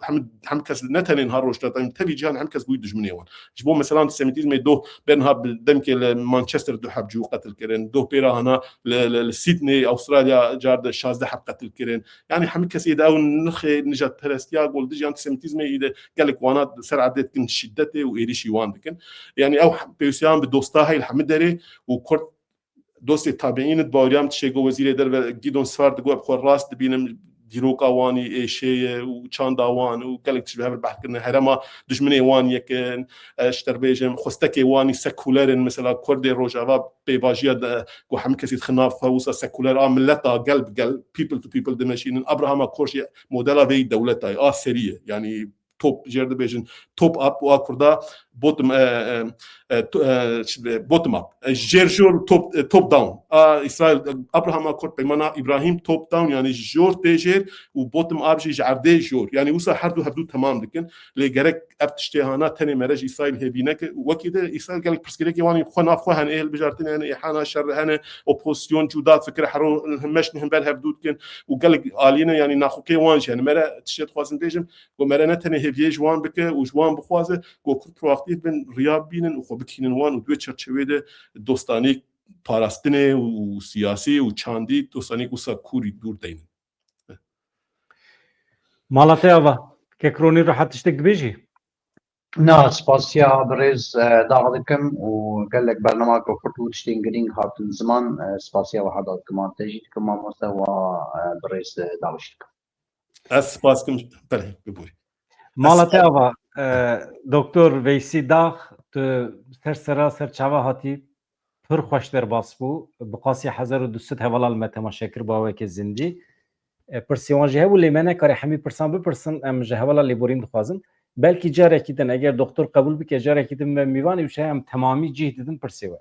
هم كاس نتن نهار روشتا تبي جان هم كاس بيد جمنيوان جبو مثلا السيميتيزم دو بينها بالدمك مانشستر دو حب جو قتل كرين دو بيرا هنا لسيدني أستراليا جارد شازده حب قتل كرين يعني هم كاس إذا أو نخ نجات بلستيا قول دي جان السيميتيزم إذا قالك وانا سر عدت كن شدته وإيريشي وان بكن يعني أو بيسيوان بدوستا هاي الحمدري وكرت دوستي تابعين باوريام تشيغو وزير در جيدون سفارد جو بخور راست بينم ديروكا واني اي شيء وشاندا وان وقالك تشبه البحث كنا هرما دجمني وان يكن اشتربيجم خستكي واني سكولار مثلا كردي روجافا بيباجيا جو حمكسي خناف فوسا سكولار ملتا قلب بيبل تو بيبل دمشين ابراهام كورشي موديلا في دولتها سريه يعني توب جيرد بيجن توب اب وكردا بوتم بوتم اب جيرجور توب داون اسرائيل ابراهام كورت بمعنى ابراهيم توب داون يعني جور تيجر وبوتم اب جي عردي جور يعني وصل حردو هبدو تمام لكن لجرك ابتشتهانا تاني مرج اسرائيل هبينك وكده اسرائيل قالك برسكريك واني خنا فخان ايه بجارتين يعني احانا شر هنا اوبوزيسيون جودات فكره حرو همش نهم بر هبدو كن وقالك الينا يعني ناخوكي وانش يعني مرا تشت خوازن بيجم ومرا تاني هبيه جوان بك وجوان بخوازه جو كنت بين رياض بينن وخبتين وان ودوي تشرشويده دوستاني فلسطيني وسياسي وشاندي دوستاني وسا كوري دور دين مالاتيافا كيكروني راح تشتك بيجي نا سپاسیا برز داغدكم وقال لك برنامج وفرتو تشتينجرينج هاتن زمان سپاسیا وحدات كمان تجيتكم ما مستوى برز داغشتكم اسپاسكم بله ببوري مالاتيافا دكتور ويسي داغ سر سر چاوا هاتی پر خوش در باس بو بقاسی 1200 هوالا المتماشا کر با وک زندی پرسیوان جه و لیمنه کاری همی پرسان بپرسن ام جه هوالا لیبورین دخوازن بلکی جاره کیدن اگر دکتر قبول بک جاره کیدن و میوانی وشه هم تمامی جه دیدن پرسیوه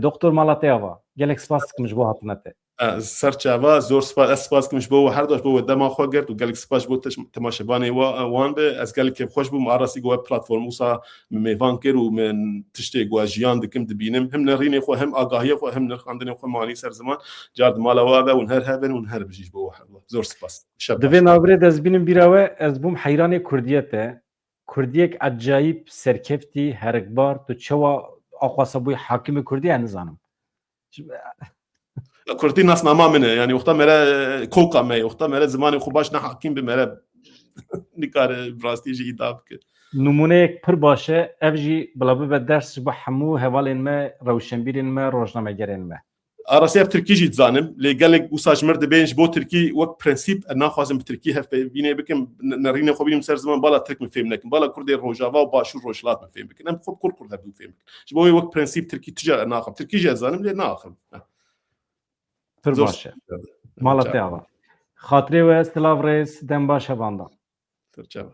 دکتر مالاتیافا گلک سپاس کمش بو هاتنته سرچاوا زور سپاس کمش بو هر داش بو دما خو گرت و گلک سپاس بو تماشبانی وان به از گلک خوش بو معرسی گو پلتفرم وسا میوان کر و من تشتی گو جیان دکم دبینم هم نرینی خو هم آگاهی خو هم نخاندنی خو مانی سر زمان جارد مالا و ونهر هبن ونهر بجیش بو زور سپاس دوین آورد از بینم بیراوه از بوم حیران کردیته کردیک عجایب سرکفتی هرگبار تو چوا آقا بوی حاکم کردی انزانم كردي ناس نما منه يعني وقتها مرا كوكا مي وقتها مرا زماني خوباش نحاكين بمرا nikare rastî jî îda bike. نمونهیک پر باشه ev jî bila bibe ders ji bo hemû hevalên me rewşenbîrên me rojnamegerên me Arasî ev Tirkî jî dizanim lê gelek wisa ji mir dibên ji bo Tirkî wek prensîp naxwazim bi Tirkî hevpêvînê bikim nerînê xwe bînim ser ziman bala Tirk min fêm nekim bala Kurdê Rojava û Başûr Rojhilat min fêm bikin em xwe Kurd hebû fêm bikin ji bo wê wek prensîp Tirkî tija naxim Tirkî jî ez zanim lê naxim pir Zor. baş e mala te ava xatirê we silav rêz dem baş hevanda Tirçeva